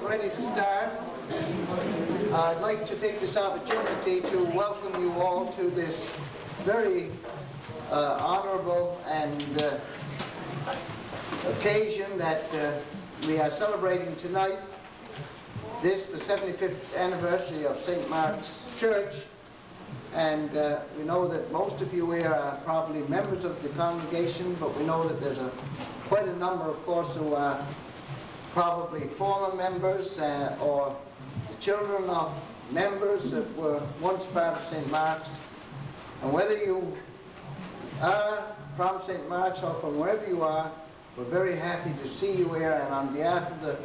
ready to start, I'd like to take this opportunity to welcome you all to this very honorable and occasion that we are celebrating tonight. This, the 75th anniversary of St. Mark's Church, and we know that most of you here are probably members of the congregation, but we know that there's quite a number, of course, who are probably former members or the children of members that were once part of St. Mark's. And whether you are from St. Mark's or from wherever you are, we're very happy to see you here, and on behalf of the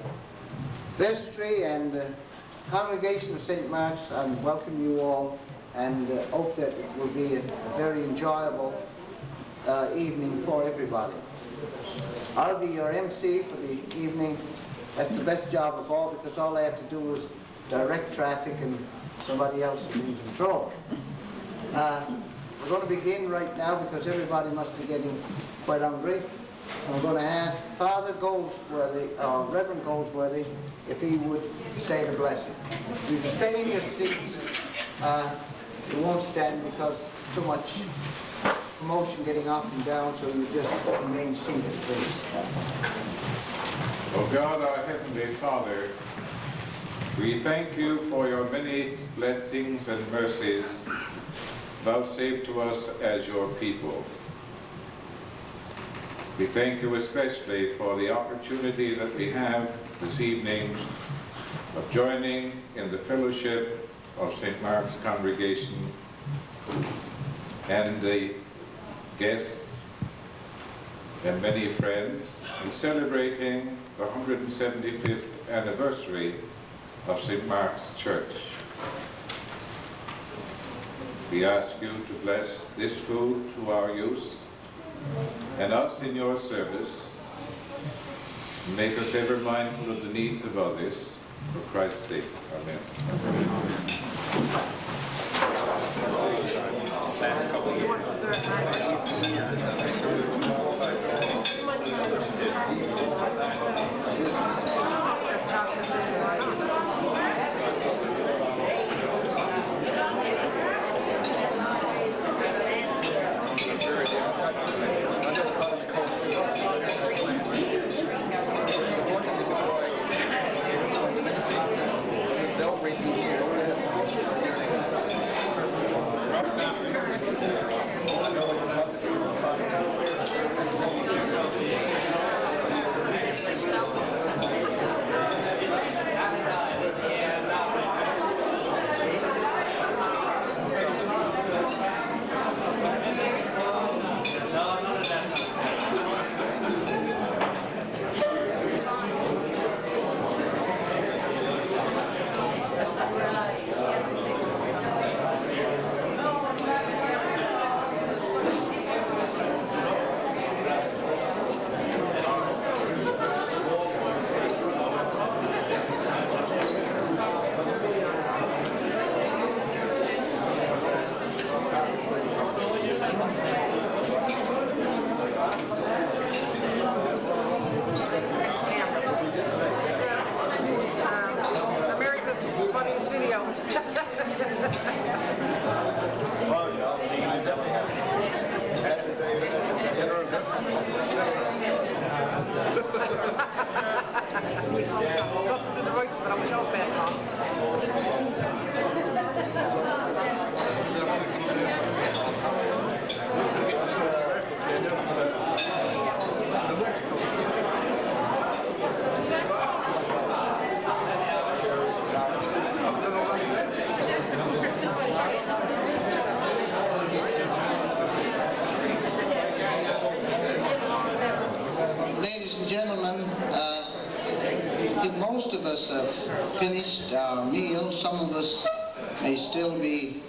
vestry and the congregation of St. Mark's, I welcome you all and hope that it will be a very enjoyable evening for everybody. I'll be your MC for the evening. That's the best job of all, because all I have to do is direct traffic and somebody else is in control. We're going to begin right now because everybody must be getting quite hungry. I'm going to ask Father Goldsworthy, Reverend Goldsworthy, if he would say the blessing. You can stay in your seats. You won't stand because too much commotion getting up and down, so you just remain seated, please. Oh God, our Heavenly Father, we thank you for your many blessings and mercies vouchsafed to us as your people. We thank you especially for the opportunity that we have this evening of joining in the fellowship of St. Mark's congregation and the guests and many friends in celebrating the 175th anniversary of St. Mark's Church. We ask you to bless this food to our use and us in your service, and make us ever mindful of the needs of others, for Christ's sake. Amen. Most of us have finished our meal. Some of us may still be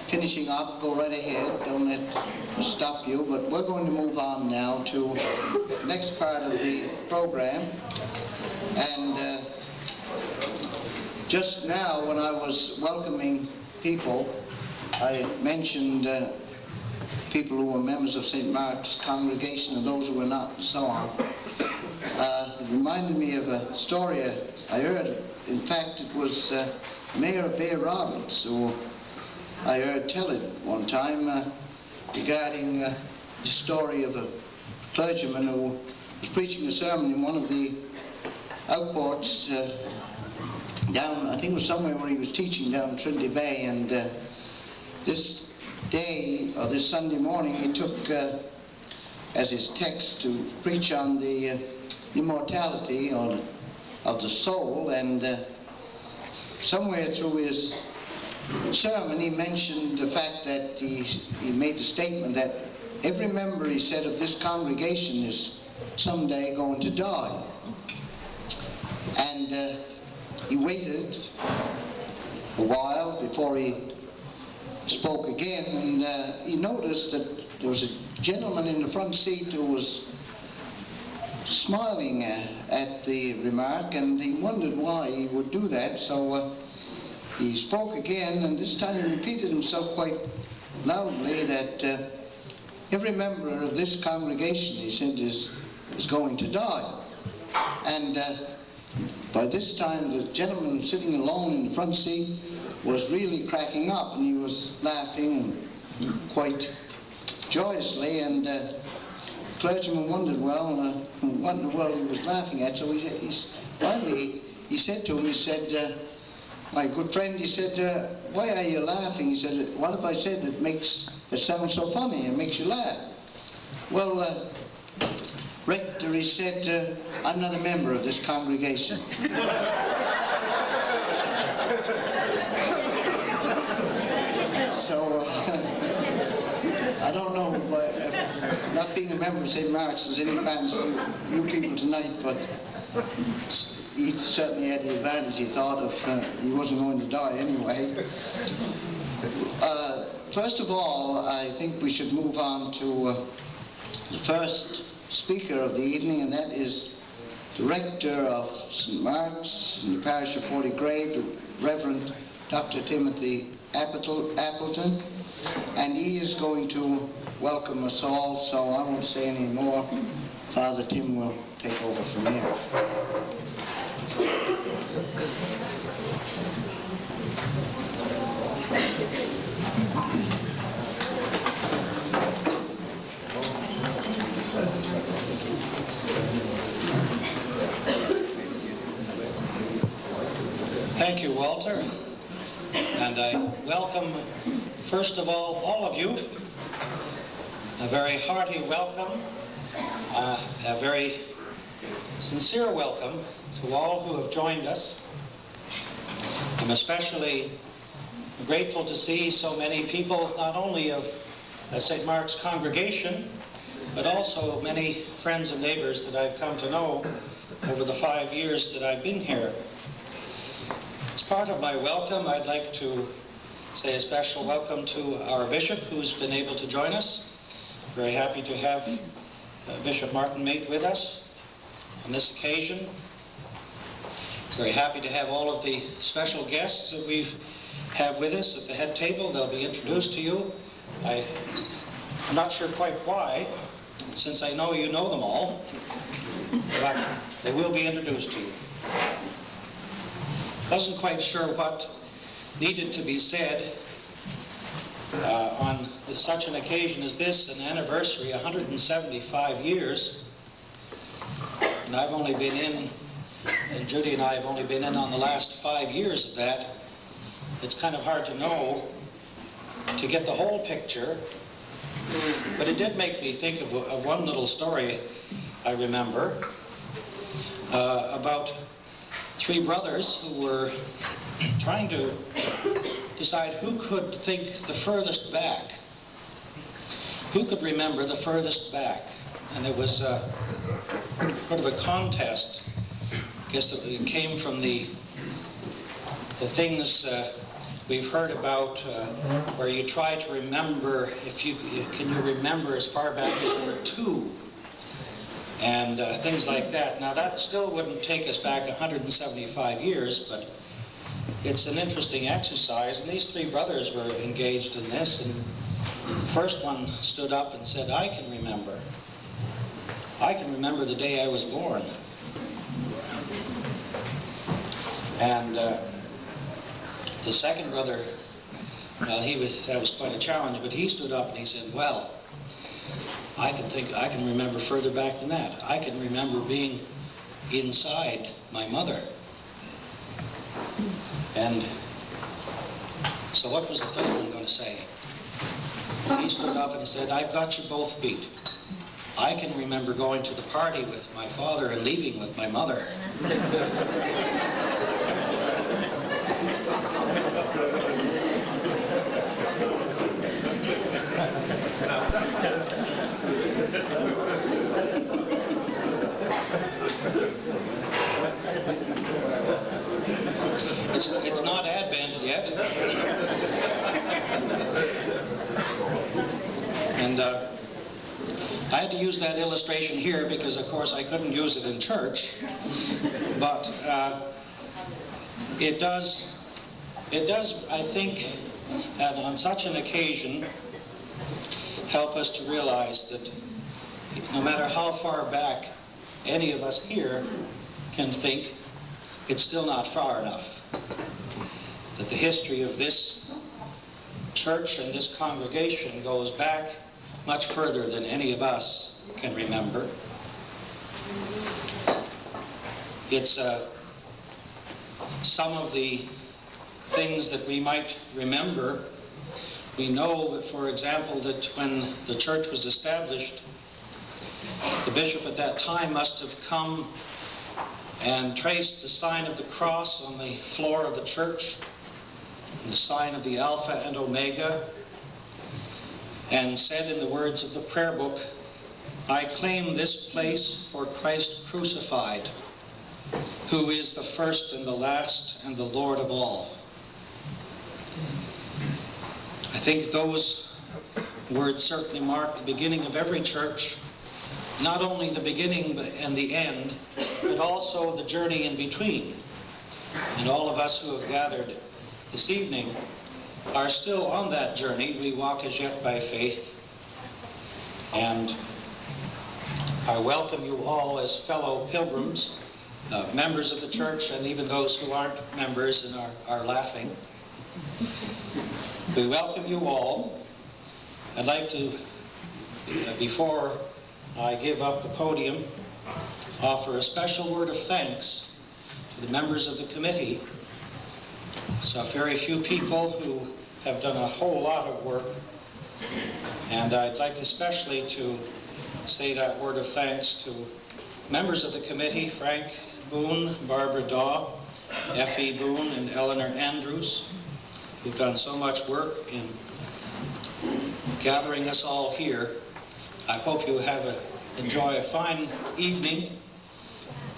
finishing up. Go right ahead. Don't let us stop you. But we're going to move on now to the next part of the program. And just now, when I was welcoming people, I mentioned people who were members of St. Mark's congregation and those who were not, and so on. It reminded me of a story a I heard, in fact, it was Mayor Bear Roberts who I heard tell it one time regarding the story of a clergyman who was preaching a sermon in one of the outports down, I think it was somewhere where he was teaching down Trinity Bay, and this day, or this Sunday morning, he took as his text to preach on the immortality of the soul, and somewhere through his sermon he mentioned the fact that he made the statement that every member, he said, of this congregation is someday going to die. And he waited a while before he spoke again, and he noticed that there was a gentleman in the front seat who was smiling at the remark, and he wondered why he would do that. So he spoke again, and this time he repeated himself quite loudly that every member of this congregation, he said, is going to die. And by this time the gentleman sitting alone in the front seat was really cracking up, and he was laughing quite joyously, and the clergyman wondered, well, what in the world he was laughing at. So finally he said to him, he said, my good friend, he said, why are you laughing? He said, what have I said that sounds so funny and makes you laugh? Well, Rector, he said, I'm not a member of this congregation. So, I don't know, if not being a member of St. Mark's, there's any advantage to you people tonight, but he certainly had the advantage, he thought, of he wasn't going to die anyway. First of all, I think we should move on to the first speaker of the evening, and that is the rector of St. Mark's in the parish of Forty Grave, the Reverend Dr. Timothy Appleton, and he is going to welcome us all, so I won't say any more. Father Tim will take over from here. Thank you, Walter, and I welcome, first of all of you. A very hearty welcome, a very sincere welcome to all who have joined us. I'm especially grateful to see so many people, not only of St. Mark's congregation, but also many friends and neighbors that I've come to know over the 5 years that I've been here. As part of my welcome, I'd like to say a special welcome to our bishop, who's been able to join us. Very happy to have Bishop Martin Mate with us on this occasion. Very happy to have all of the special guests that we have with us at the head table. They'll be introduced to you. I'm not sure quite why, since I know you know them all, but they will be introduced to you. Wasn't quite sure what needed to be said on such an occasion as this, an anniversary, 175 years. And I've only been in, and Judy and I have only been in on the last 5 years of that. It's kind of hard to know, to get the whole picture, but it did make me think of one little story I remember about 3 brothers who were trying to decide who could think the furthest back, who could remember the furthest back. And it was sort of a contest. I guess it came from the things we've heard about where you try to remember, can you remember as far back as you were 2? And things like that. Now that still wouldn't take us back 175 years, but it's an interesting exercise. And these 3 brothers were engaged in this, and the first one stood up and said, I can remember. I can remember the day I was born. And the second brother, well, that was quite a challenge, but he stood up and he said, well, I can remember further back than that. I can remember being inside my mother. And so what was the third one going to say? He stood up and he said, I've got you both beat. I can remember going to the party with my father and leaving with my mother. It's not Advent yet. And I had to use that illustration here because, of course, I couldn't use it in church. But it does, I think, and on such an occasion, help us to realize that no matter how far back any of us here can think, it's still not far enough. That the history of this church and this congregation goes back much further than any of us can remember. It's some of the things that we might remember. We know that, for example, that when the church was established, the bishop at that time must have come and traced the sign of the cross on the floor of the church, and the sign of the Alpha and Omega, and said in the words of the prayer book, I claim this place for Christ crucified, who is the first and the last and the Lord of all. I think those words certainly mark the beginning of every church, not only the beginning and the end, but also the journey in between. And all of us who have gathered this evening are still on that journey. We walk as yet by faith. And I welcome you all as fellow pilgrims, members of the church, and even those who aren't members and are laughing. We welcome you all. I'd like to, before I give up the podium, offer a special word of thanks to the members of the committee. So very few people who have done a whole lot of work, and I'd like especially to say that word of thanks to members of the committee, Frank Boone, Barbara Daw, F.E. Boone, and Eleanor Andrews, who've done so much work in gathering us all here. I hope you enjoy a fine evening,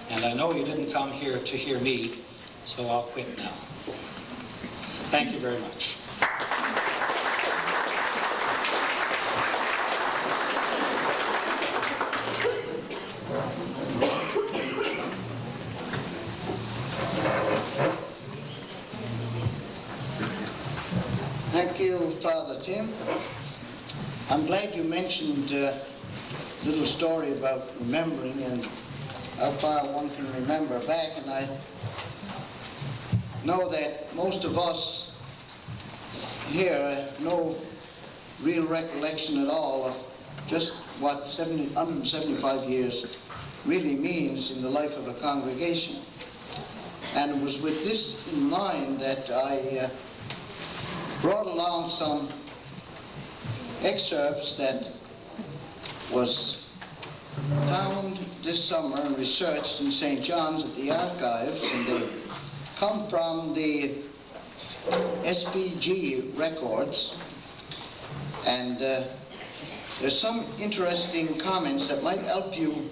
and I know you didn't come here to hear me, so I'll quit now. Thank you very much. Thank you, Father Tim. I'm glad you mentioned a little story about remembering and how far one can remember back, and I know that most of us here have no real recollection at all of just what 175 years really means in the life of a congregation. And it was with this in mind that I brought along some excerpts that was found this summer and researched in St. John's at the archives, and they come from the SPG records, and there's some interesting comments that might help you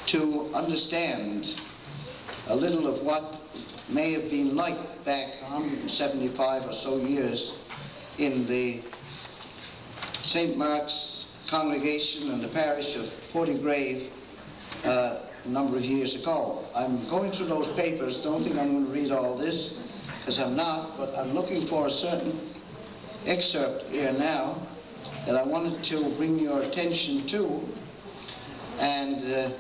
to understand a little of what may have been like back 175 or so years in the St. Mark's congregation and the parish of Portygrave a number of years ago. I'm going through those papers. Don't think I'm going to read all this, because I'm not, but I'm looking for a certain excerpt here now that I wanted to bring your attention to, and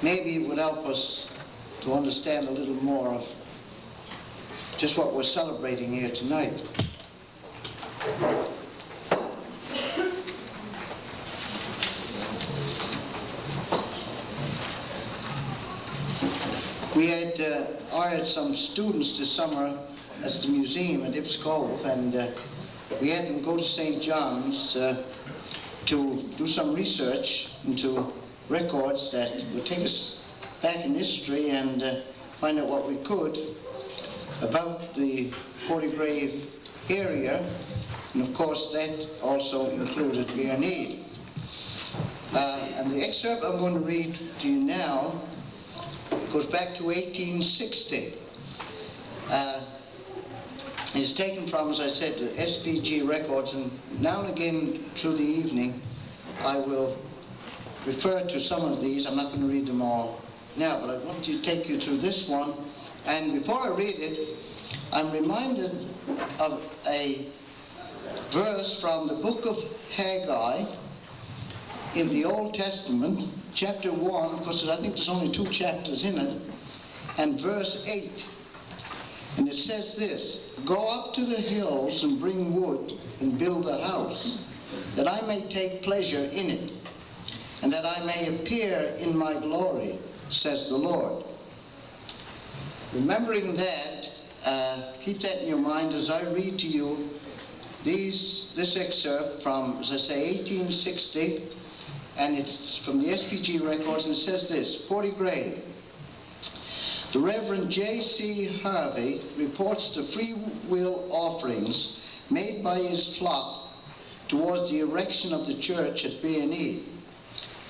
maybe it would help us to understand a little more of just what we're celebrating here tonight. We had hired some students this summer at the museum at Ips Cove, and we had them go to St. John's to do some research into records that would take us back in history and find out what we could about the Portigrave area, and of course that also included Bearneed. And the excerpt I'm going to read to you now goes back to 1860. It's taken from, as I said, the SPG records, and now and again through the evening I will refer to some of these. I'm not going to read them all now, but I want to take you through this one. And before I read it, I'm reminded of a verse from the book of Haggai in the Old Testament, chapter 1, because I think there's only 2 chapters in it, and verse 8. And it says this: "Go up to the hills and bring wood and build a house, that I may take pleasure in it, and that I may appear in my glory, says the Lord." Remembering that, keep that in your mind as I read to you this excerpt from, as I say, 1860, and it's from the SPG records, and it says this: Portigrave. The Reverend J.C. Harvey reports the free will offerings made by his flock towards the erection of the church at Bearneed.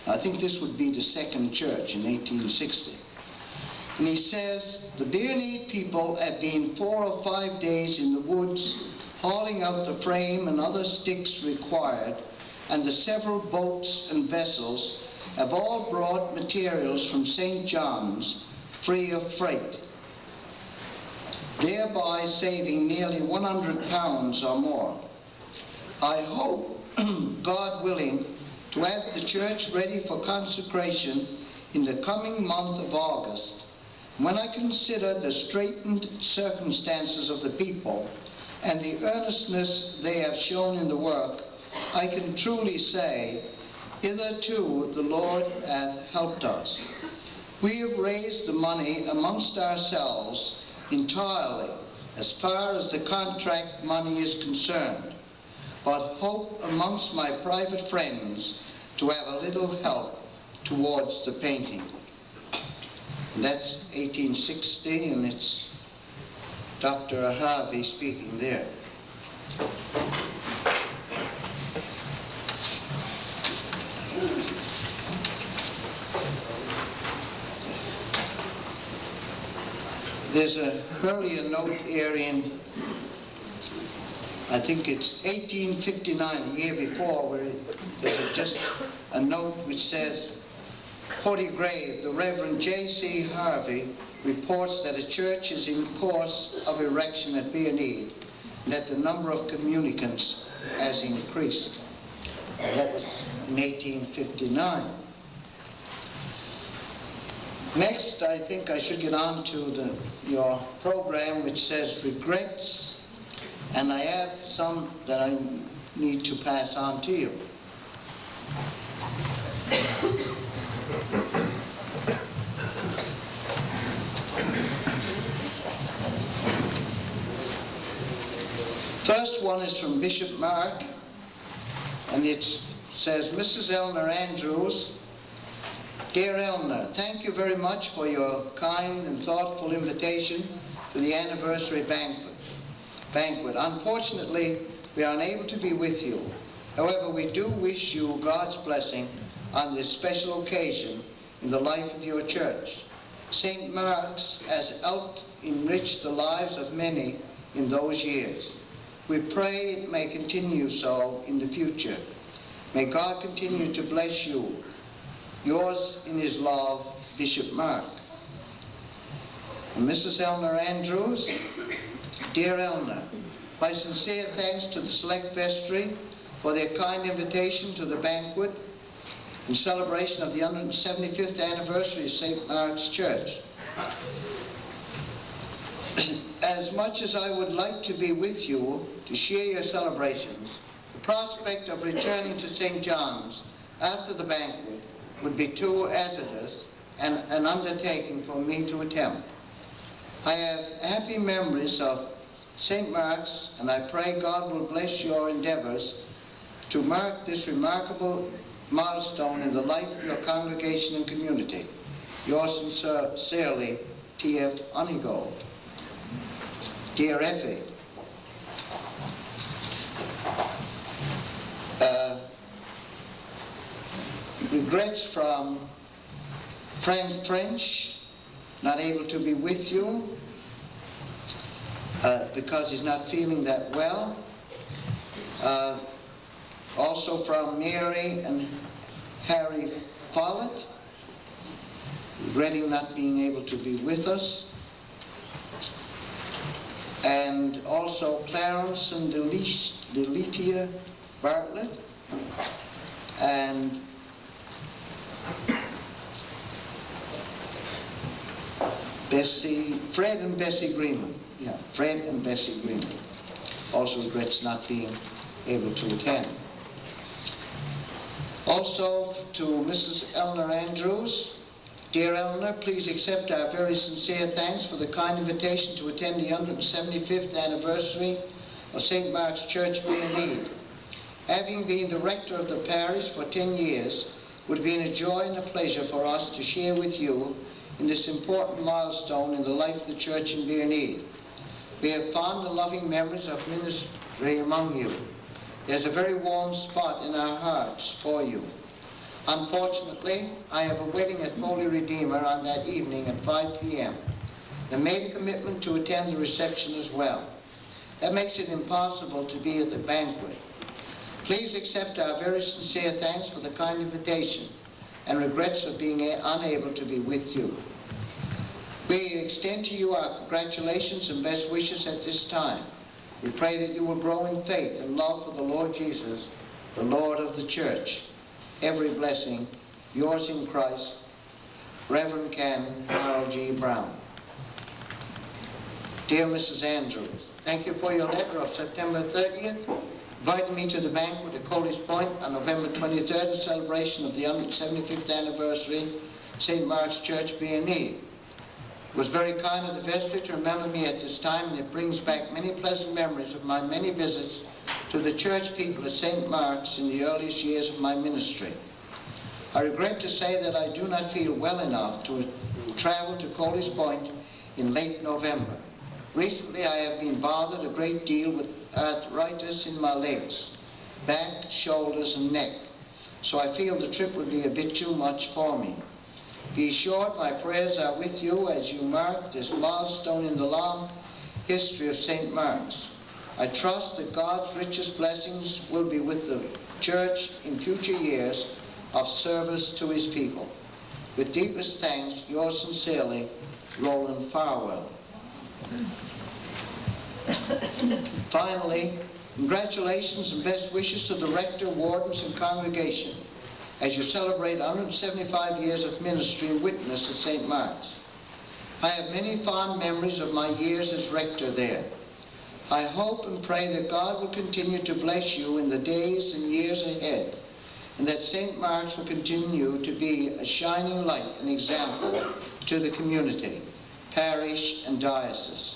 I think this would be the second church in 1860. And he says, "The Bearneed people have been 4 or 5 days in the woods, hauling out the frame and other sticks required, and the several boats and vessels have all brought materials from St. John's free of freight, thereby saving nearly 100 pounds or more. I hope, God willing, to have the church ready for consecration in the coming month of August. When I consider the straitened circumstances of the people and the earnestness they have shown in the work, I can truly say, hitherto the Lord hath helped us. We have raised the money amongst ourselves entirely, as far as the contract money is concerned, but hope amongst my private friends to have a little help towards the painting." And that's 1860, and it's Dr. Harvey speaking there. There's an earlier note here in, I think it's 1859, the year before, where there's just a note which says, "Portigrave, the Reverend J.C. Harvey reports that a church is in course of erection at Bearneed, and that the number of communicants has increased." That was in 1859. Next, I think I should get on to your program, which says regrets, and I have some that I need to pass on to you. First one is from Bishop Mark, and it says, "Mrs. Eleanor Andrews, Dear Eleanor, thank you very much for your kind and thoughtful invitation to the anniversary banquet. Unfortunately, we are unable to be with you. However, we do wish you God's blessing on this special occasion in the life of your church. St. Mark's has helped enrich the lives of many in those years. We pray it may continue so in the future. May God continue to bless you. Yours in his love, Bishop Mark." And Mrs. Eleanor Andrews, "Dear Eleanor, my sincere thanks to the Select Vestry for their kind invitation to the banquet in celebration of the 175th anniversary of St. Mark's Church. As much as I would like to be with you to share your celebrations, the prospect of returning to St. John's after the banquet would be too hazardous and an undertaking for me to attempt. I have happy memories of St. Mark's, and I pray God will bless your endeavors to mark this remarkable milestone in the life of your congregation and community. Yours sincerely, T.F. Honeygold. Dear Effie, regrets from Frank French, not able to be with you because he's not feeling that well. Also from Mary and Harry Follett, regretting not being able to be with us. And also Clarence and Deletia Bartlett, and Fred and Bessie Greenman. Yeah, Fred and Bessie Greenman. Also regrets not being able to attend. Also to Mrs. Eleanor Andrews. Dear Eleanor, please accept our very sincere thanks for the kind invitation to attend the 175th anniversary of St. Mark's Church B&E. Having been the rector of the parish for 10 years, it would have been a joy and a pleasure for us to share with you in this important milestone in the life of the church in B&E. We have fond and loving memories of ministry among you. There's a very warm spot in our hearts for you. Unfortunately, I have a wedding at Holy Redeemer on that evening at 5 p.m. I made a commitment to attend the reception as well. That makes it impossible to be at the banquet. Please accept our very sincere thanks for the kind invitation and regrets of being unable to be with you. We extend to you our congratulations and best wishes at this time. We pray that you will grow in faith and love for the Lord Jesus, the Lord of the church. Every blessing, yours in Christ, Reverend Canon Harold G. Brown. Dear Mrs. Andrews, thank you for your letter of September 30th, inviting me to the banquet at Coley's Point on November 23rd in celebration of the 175th anniversary of St. Mark's Church B&E. It was very kind of the vestry to remember me at this time, and it brings back many pleasant memories of my many visits to the church people at St. Mark's in the earliest years of my ministry. I regret to say that I do not feel well enough to travel to Coley's Point in late November. Recently I have been bothered a great deal with arthritis in my legs, back, shoulders, and neck, so I feel the trip would be a bit too much for me. Be assured my prayers are with you as you mark this milestone in the long history of St. Mark's. I trust that God's richest blessings will be with the church in future years of service to his people. With deepest thanks, yours sincerely, Roland Farwell. Finally, congratulations and best wishes to the rector, wardens, and congregation as you celebrate 175 years of ministry and witness at St. Mark's. I have many fond memories of my years as rector there. I hope and pray that God will continue to bless you in the days and years ahead, and that St. Mark's will continue to be a shining light and example to the community, parish, and diocese.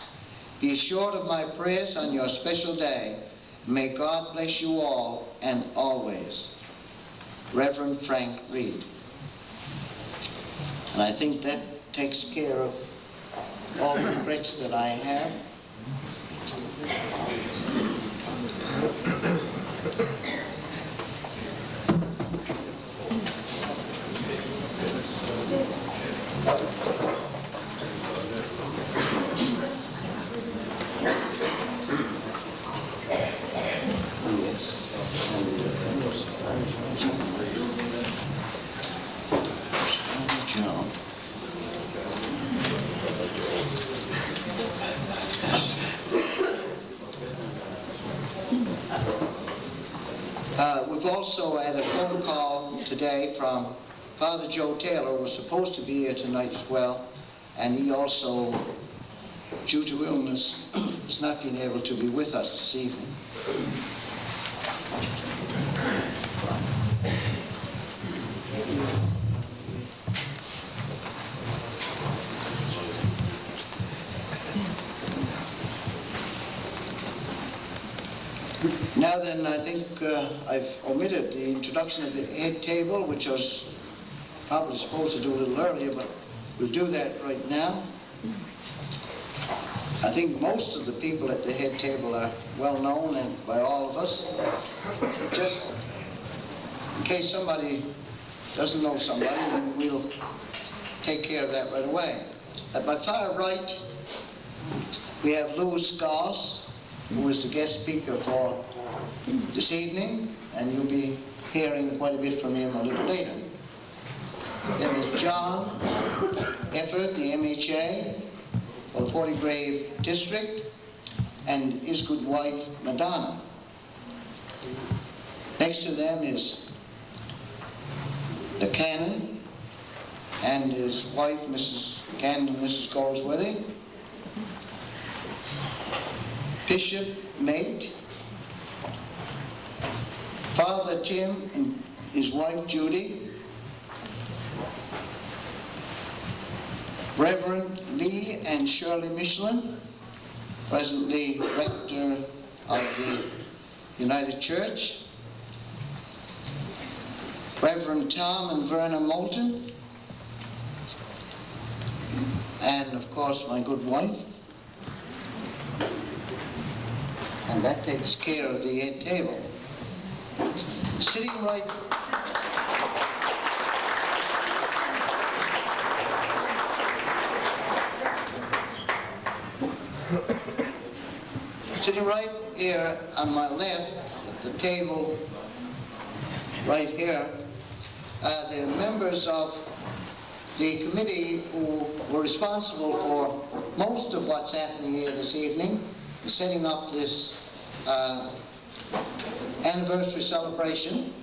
Be assured of my prayers on your special day. May God bless you all and always. Reverend Frank Reed. And I think that takes care of all the regrets that I have. We've also had a phone call today from Father Joe Taylor, who was supposed to be here tonight as well, and he also, due to illness, has not been able to be with us this evening. Now then, I think I've omitted the introduction of the head table, which I was probably supposed to do a little earlier, but we'll do that right now. I think most of the people at the head table are well known and by all of us. Just in case somebody doesn't know somebody, then we'll take care of that right away. At my far right, we have Louis Goss, who is the guest speaker for this evening, and you'll be hearing quite a bit from him a little later. Then there's John Efford, the MHA of Portygrave District, and his good wife, Madonna. Next to them is the Canon and his wife, Mrs. Canon and Mrs. Goldsworthy. Bishop Mate, Father Tim and his wife Judy, Reverend Lee and Shirley Michelin, presently rector of the United Church, Reverend Tom and Verna Moulton, and of course my good wife. And that takes care of the head table. Sitting right here on my left, at the table right here, are the members of the committee who were responsible for most of what's happening here this evening, setting up this anniversary celebration.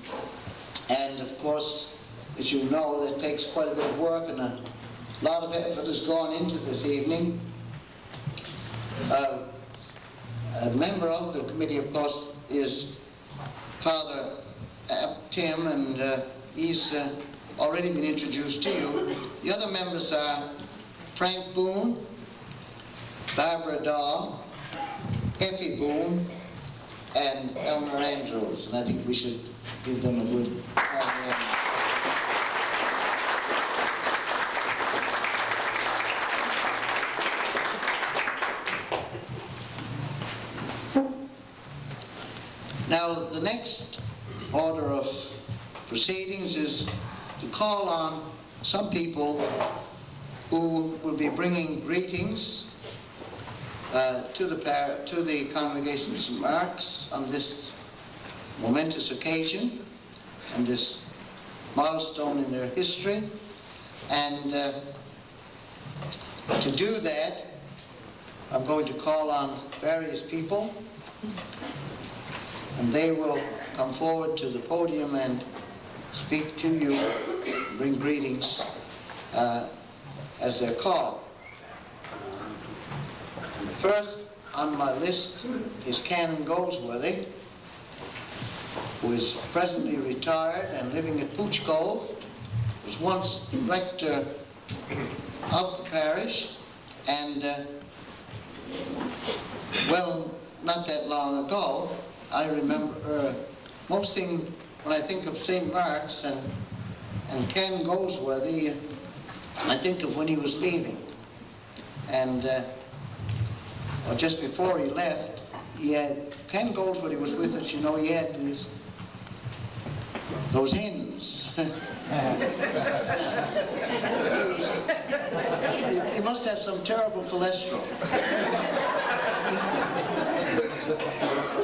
And of course, as you know, that takes quite a bit of work, and a lot of effort has gone into this evening. A member of the committee, of course, is Father Tim, and he's already been introduced to you. The other members are Frank Boone, Barbara Daw, Effie Boone, and Eleanor Andrews, and I think we should give them a good hand. Now, the next order of proceedings is to call on some people who will be bringing greetings to the congregation of St. Mark's on this momentous occasion and this milestone in their history. And to do that, I'm going to call on various people, and they will come forward to the podium and speak to you, bring greetings as they're called. First on my list is Canon Goldsworthy, who is presently retired and living at Pooch Cove, was once rector of the parish, and well, not that long ago, I remember most things when I think of St. Mark's and Ken Goldsworthy, I think of when he was leaving. And well, just before he left, he had, Ken Goldsworthy was with us, you know, he had those hens. He must have some terrible cholesterol.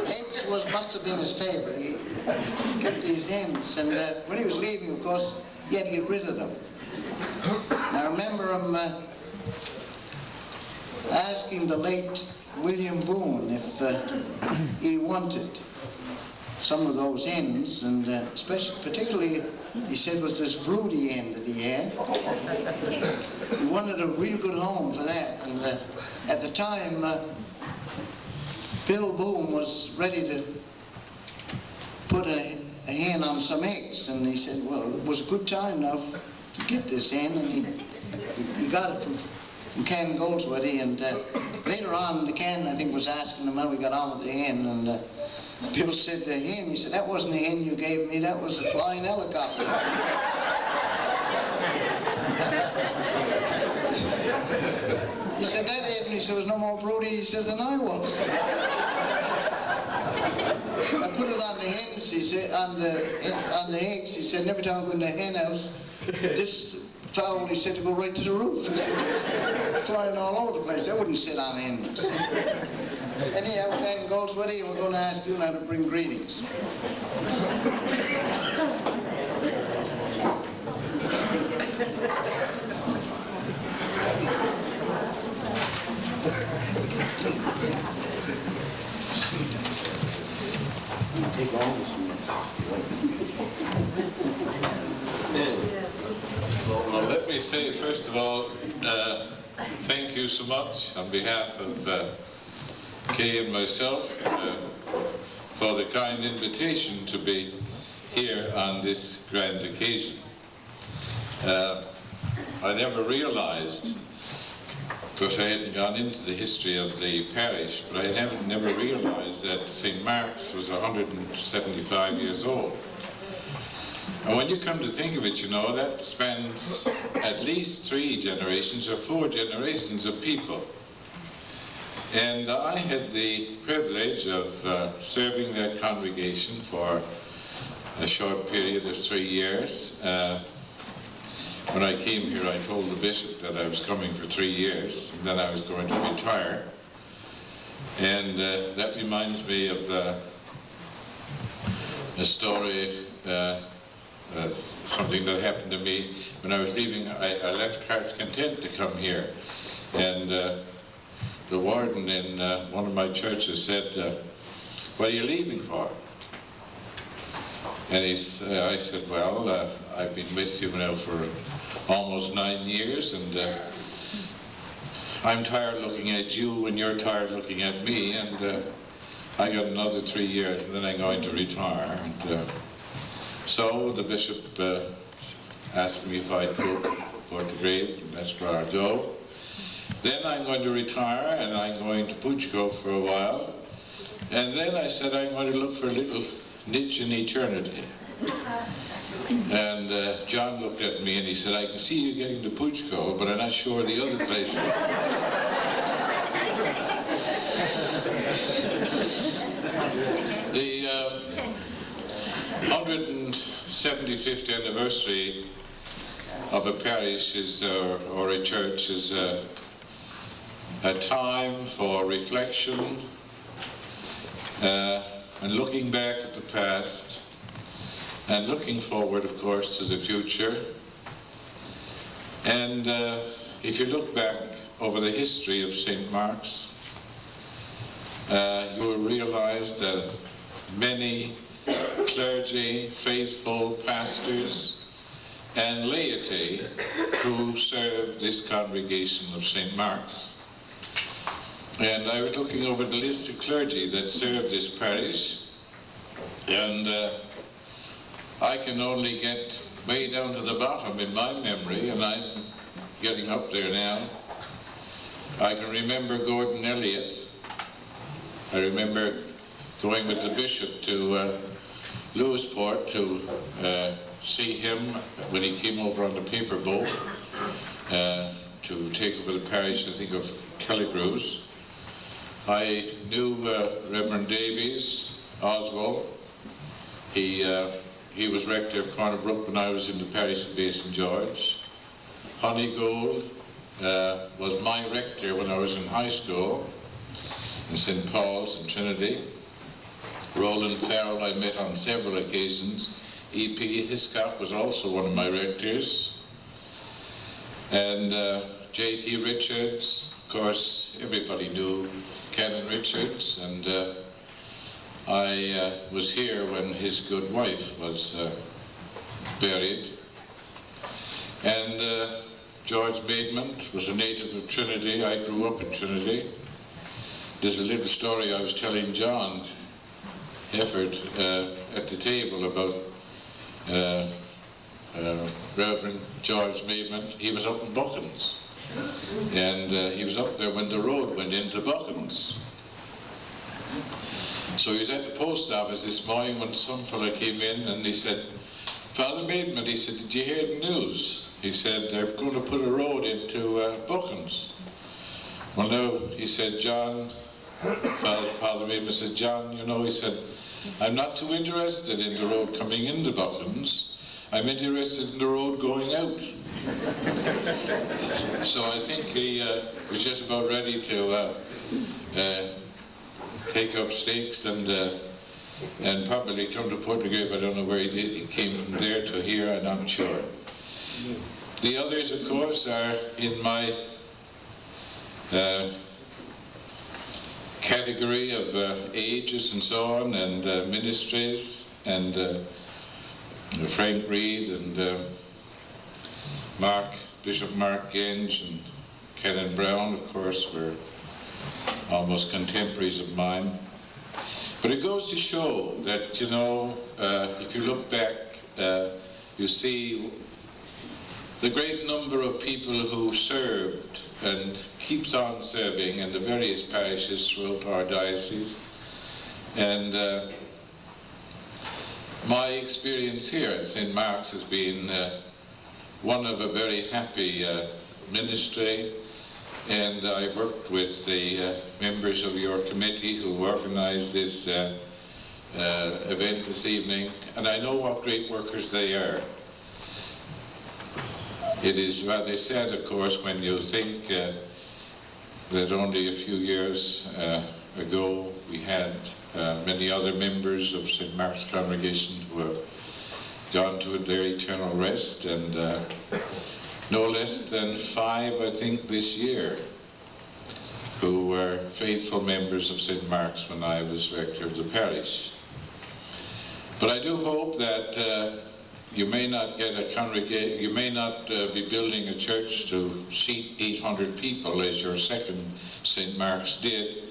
Eggs must have been his favorite. He kept these hens, and when he was leaving, of course, he had to get rid of them. I remember him asking the late William Boone if he wanted some of those hens, and particularly, he said, was this broody hen that he had. He wanted a real good home for that, and at the time, Bill Boone was ready to put a hen on some eggs, and he said, well, it was a good time now to get this hen, and he got it from Ken Goldsworthy, and later on, the Ken, I think, was asking him how he got on with the hen, and Bill said to him, he said, that wasn't the hen you gave me, that was a flying helicopter. He said, that evening, he said, there was no more broody, he said, than I was. I put it on the hens, he said, on the eggs, he said, and every time I go in the hen house, this fowl, he said, to go right to the roof. He said, it's flying all over the place. I wouldn't sit on hens. Anyhow, Ken Goldsworthy, we're going to ask you now to bring greetings. Take all this from Well, let me say, first of all, thank you so much on behalf of Kay and myself for the kind invitation to be here on this grand occasion. I never realized, because I hadn't gone into the history of the parish, but I never realized that St. Mark's was 175 years old. And when you come to think of it, you know, that spans at least 3 generations or 4 generations of people. And I had the privilege of serving that congregation for a short period of 3 years. When I came here, I told the bishop that I was coming for 3 years, and then I was going to retire. And that reminds me of a story, something that happened to me when I was leaving. I left Heart's Content to come here, and the warden in one of my churches said, what are you leaving for? And I said, well, I've been with you now for almost 9 years, and I'm tired looking at you, and you're tired looking at me, and I got another 3 years, and then I'm going to retire. And so the bishop asked me if I'd go for the grave, and that's where I'll go. Then I'm going to retire, and I'm going to Puchko for a while. And then I said I'm going to look for a little niche in eternity. And John looked at me and he said, I can see you getting to Puchko, but I'm not sure the other places. The 175th anniversary of a parish is, or a church is a time for reflection and looking back at the past and looking forward, of course, to the future. And if you look back over the history of St. Mark's, you will realize that many clergy, faithful pastors, and laity who served this congregation of St. Mark's. And I was looking over the list of clergy that served this parish, and I can only get way down to the bottom in my memory, and I'm getting up there now. I can remember Gordon Elliott. I remember going with the bishop to Lewisport to see him when he came over on the paper boat to take over the parish, I think, of Kelligrews. I knew Reverend Davies Oswald. He was rector of Corner Brook when I was in the parish of Bay St. George. Honeygold was my rector when I was in high school in St. Paul's in Trinity. Roland Farrell I met on several occasions. E.P. Hiscock was also one of my rectors. And J.T. Richards, of course, everybody knew Canon Richards, and I was here when his good wife was buried. And George Maidment was a native of Trinity. I grew up in Trinity. There's a little story I was telling John Hefford at the table about Reverend George Maidment. He was up in Buckens, and he was up there when the road went into Buckens. So he was at the post office this morning when some fella came in and he said, "Father Maidment," he said, "did you hear the news?" He said, "They're going to put a road into Buckens." Well, no, he said, "John," Father Maidment said, "John, you know," he said, "I'm not too interested in the road coming into Buckens. I'm interested in the road going out." So I think he was just about ready to take up stakes and probably come to Portugal. I don't know where he did. He came from there to here, I'm not sure. The others, of course, are in my category of ages and so on, and ministries, and Frank Reed and Bishop Mark Genge and Kenneth Brown, of course, were almost contemporaries of mine. But it goes to show that, you know, if you look back, you see the great number of people who served and keeps on serving in the various parishes throughout our diocese. And my experience here at St. Mark's has been one of a very happy ministry, and I worked with the members of your committee who organized this event this evening, and I know what great workers they are. It is rather sad, of course, when you think that only a few years ago we had many other members of St. Mark's congregation who have gone to their eternal rest, and no less than 5, I think, this year, who were faithful members of St. Mark's when I was rector of the parish. But I do hope that you may not get a congregation, you may not be building a church to seat 800 people as your second St. Mark's did,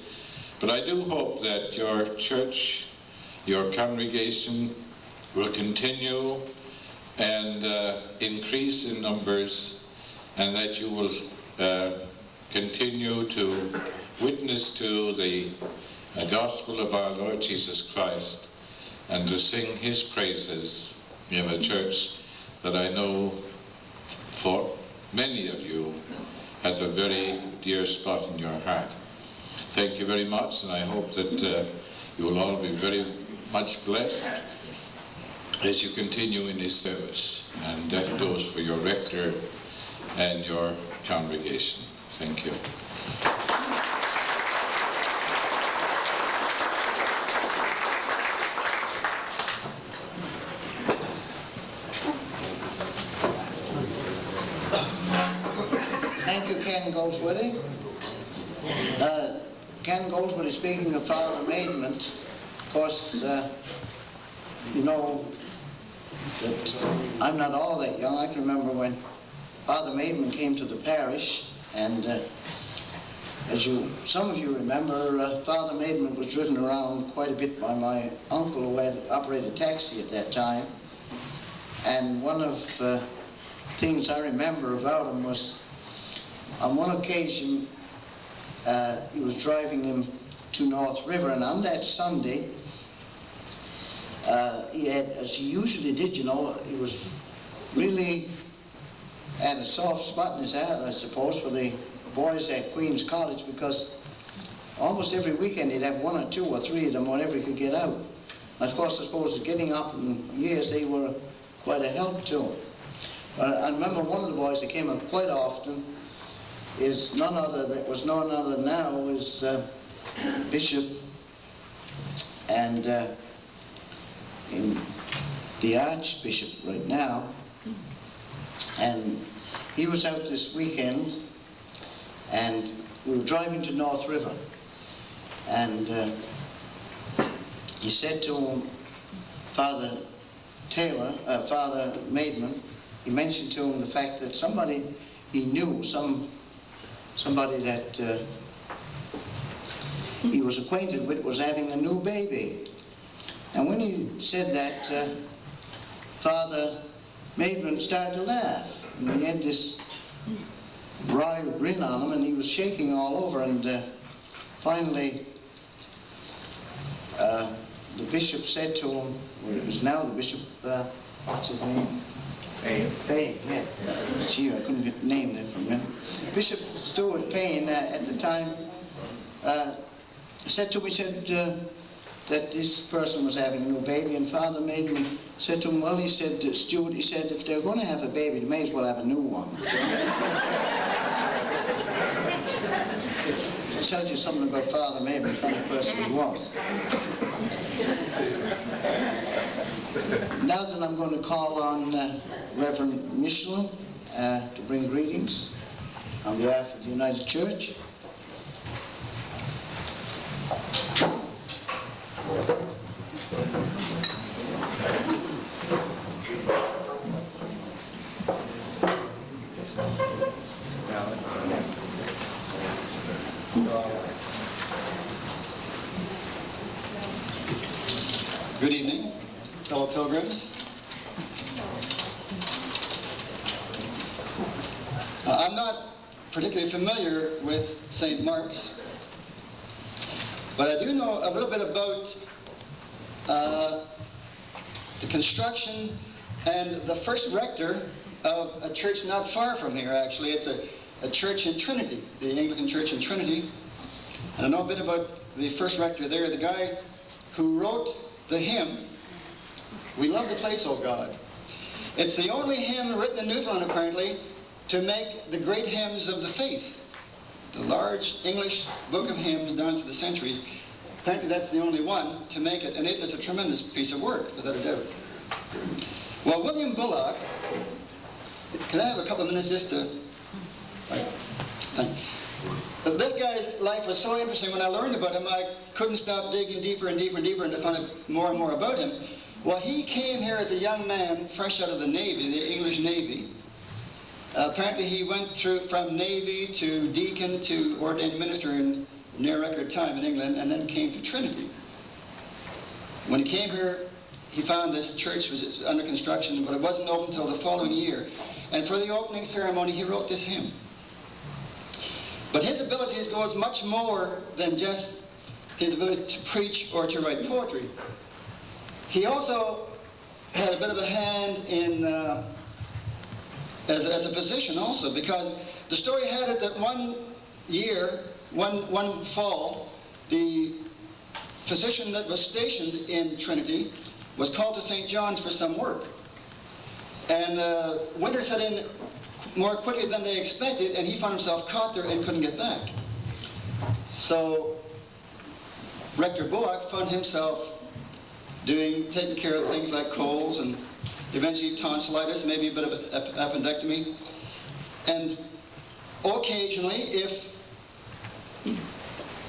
but I do hope that your church, your congregation will continue and increase in numbers, and that you will continue to witness to the gospel of our Lord Jesus Christ and to sing his praises in a church that I know for many of you has a very dear spot in your heart. Thank you very much, and I hope that you will all be very much blessed as you continue in this service. And that goes for your rector and your congregation. Thank you. Thank you, Ken Goldsworthy. Ken Goldsworthy, speaking of Father Maidment, of course, you know that I'm not all that young. I can remember when Father Maidment came to the parish, and as some of you remember, Father Maidment was driven around quite a bit by my uncle, who had operated a taxi at that time. And one of the things I remember about him was, on one occasion, he was driving him to North River, and on that Sunday, he had, as he usually did, you know, he was really had a soft spot in his heart, I suppose, for the boys at Queen's College, because almost every weekend he'd have 1 or 2 or 3 of them whenever he could get out. And of course, I suppose getting up in years, they were quite a help to him. But I remember one of the boys that came up quite often is none other now is Bishop, and in the Archbishop right now. And he was out this weekend, and we were driving to North River, and he said to him, Father Maidman, he mentioned to him the fact that somebody he knew, somebody that he was acquainted with, was having a new baby. And when he said that, Father Maidman started to laugh. And he had this wry grin on him, and he was shaking all over. And finally, the bishop said to him, well, it was now the bishop, what's his name? Payne, yeah. Gee, I couldn't get the name there from him. Bishop Stuart Payne, at the time, said to me, that this person was having a new baby, and Father Maidman said to him, well, he said, Stuart, he said, if they're going to have a baby, they may as well have a new one. It tells you something about Father Maidman, the kind of person he was. Now then, I'm going to call on Reverend Michelin to bring greetings on behalf of the United Church. Good evening, fellow pilgrims. I'm not particularly familiar with St. Mark's, but I do know a little bit about the construction and the first rector of a church not far from here, actually. It's a church in Trinity, the Anglican Church in Trinity. And I know a bit about the first rector there, the guy who wrote the hymn, "We Love the Place, O God." It's the only hymn written in Newfoundland, apparently, to make the great hymns of the faith. The large English book of hymns down through the centuries. Apparently that's the only one to make it, and it is a tremendous piece of work, without a doubt. Well, William Bullock, can I have a couple of minutes just to... Right. Thank you. But this guy's life was so interesting. When I learned about him, I couldn't stop digging deeper and deeper and deeper and to find out more and more about him. Well, he came here as a young man, fresh out of the Navy, the English Navy. Apparently he went through from Navy to deacon to ordained minister in near record time in England, and then came to Trinity. When he came here, he found this church was under construction, but it wasn't open until the following year. And for the opening ceremony, he wrote this hymn. But his abilities goes much more than just his ability to preach or to write poetry. He also had a bit of a hand in as a physician also, because the story had it that one year, one fall, the physician that was stationed in Trinity was called to St. John's for some work. And winter set in more quickly than they expected, and he found himself caught there and couldn't get back. So Rector Bullock found himself taking care of things like colds and eventually tonsillitis, maybe a bit of appendectomy. And occasionally, if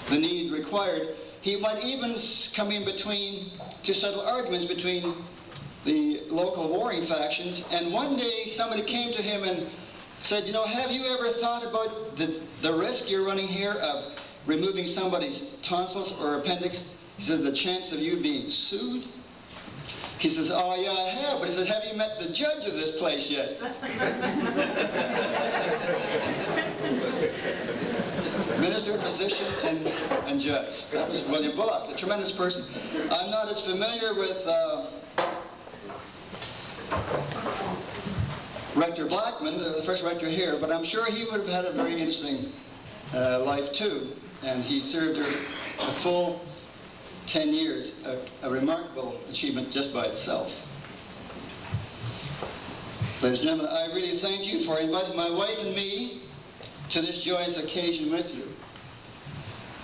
the need required, he might even come in between to settle arguments between the local warring factions. And one day somebody came to him and said, you know, have you ever thought about the risk you're running here of removing somebody's tonsils or appendix? He said, the chance of you being sued? He says, oh yeah, I have. But he says, have you met the judge of this place yet? Minister, physician, and judge. That was William Bullock, a tremendous person. I'm not as familiar with Rector Blackman, the first rector here, but I'm sure he would have had a very interesting life too. And he served her a full 10 years, a remarkable achievement just by itself. Ladies and gentlemen, I really thank you for inviting my wife and me to this joyous occasion with you.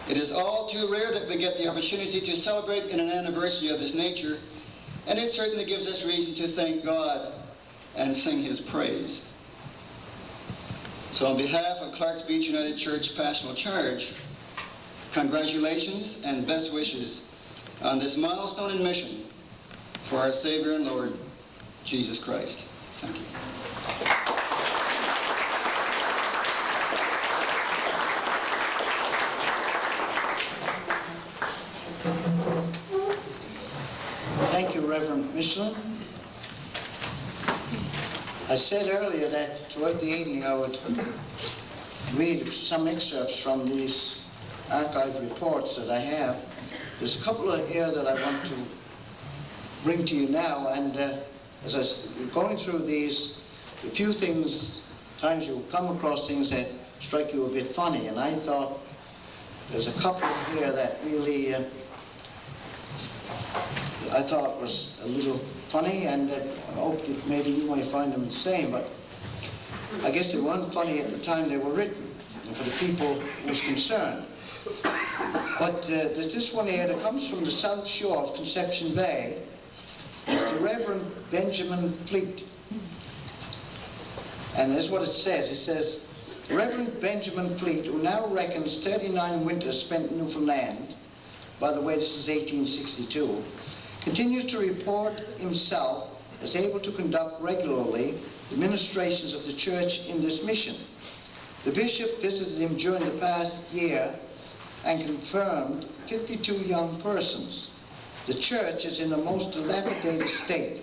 It is all too rare that we get the opportunity to celebrate in an anniversary of this nature, and it certainly gives us reason to thank God and sing His praise. So on behalf of Clark's Beach United Church Pastoral Charge, congratulations and best wishes on this milestone in mission for our Savior and Lord, Jesus Christ. Thank you. Thank you, Reverend Michelin. I said earlier that throughout the evening I would read some excerpts from these archive reports that I have. There's a couple here that I want to bring to you now, and as I'm going through these, a few things, times you'll come across things that strike you a bit funny, and I thought there's a couple here that really I thought was a little funny, and I hope that maybe you might find them the same, but I guess they weren't funny at the time they were written, and for the people who was concerned. But there's this one here that comes from the south shore of Conception Bay. It's the Reverend Benjamin Fleet. And that's what it says. It says, the Reverend Benjamin Fleet, who now reckons 39 winters spent in Newfoundland, by the way, this is 1862, continues to report himself as able to conduct regularly the ministrations of the church in this mission. The bishop visited him during the past year and confirmed 52 young persons. The church is in a most dilapidated state.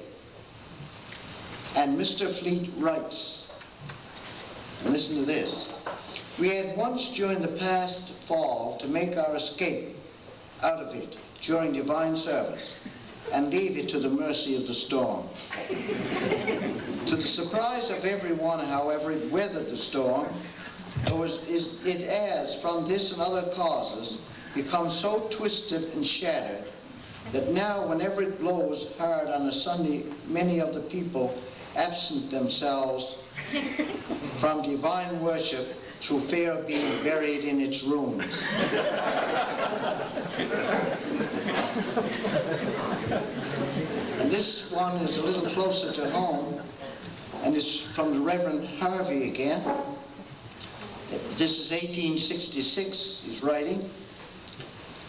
And Mr. Fleet writes, and listen to this, we had once during the past fall to make our escape out of it during divine service and leave it to the mercy of the storm. To the surprise of everyone, however, it weathered the storm. It has, from this and other causes, become so twisted and shattered that now whenever it blows hard on a Sunday, many of the people absent themselves from divine worship through fear of being buried in its ruins. And this one is a little closer to home, and it's from the Reverend Harvey again. This is 1866, he's writing.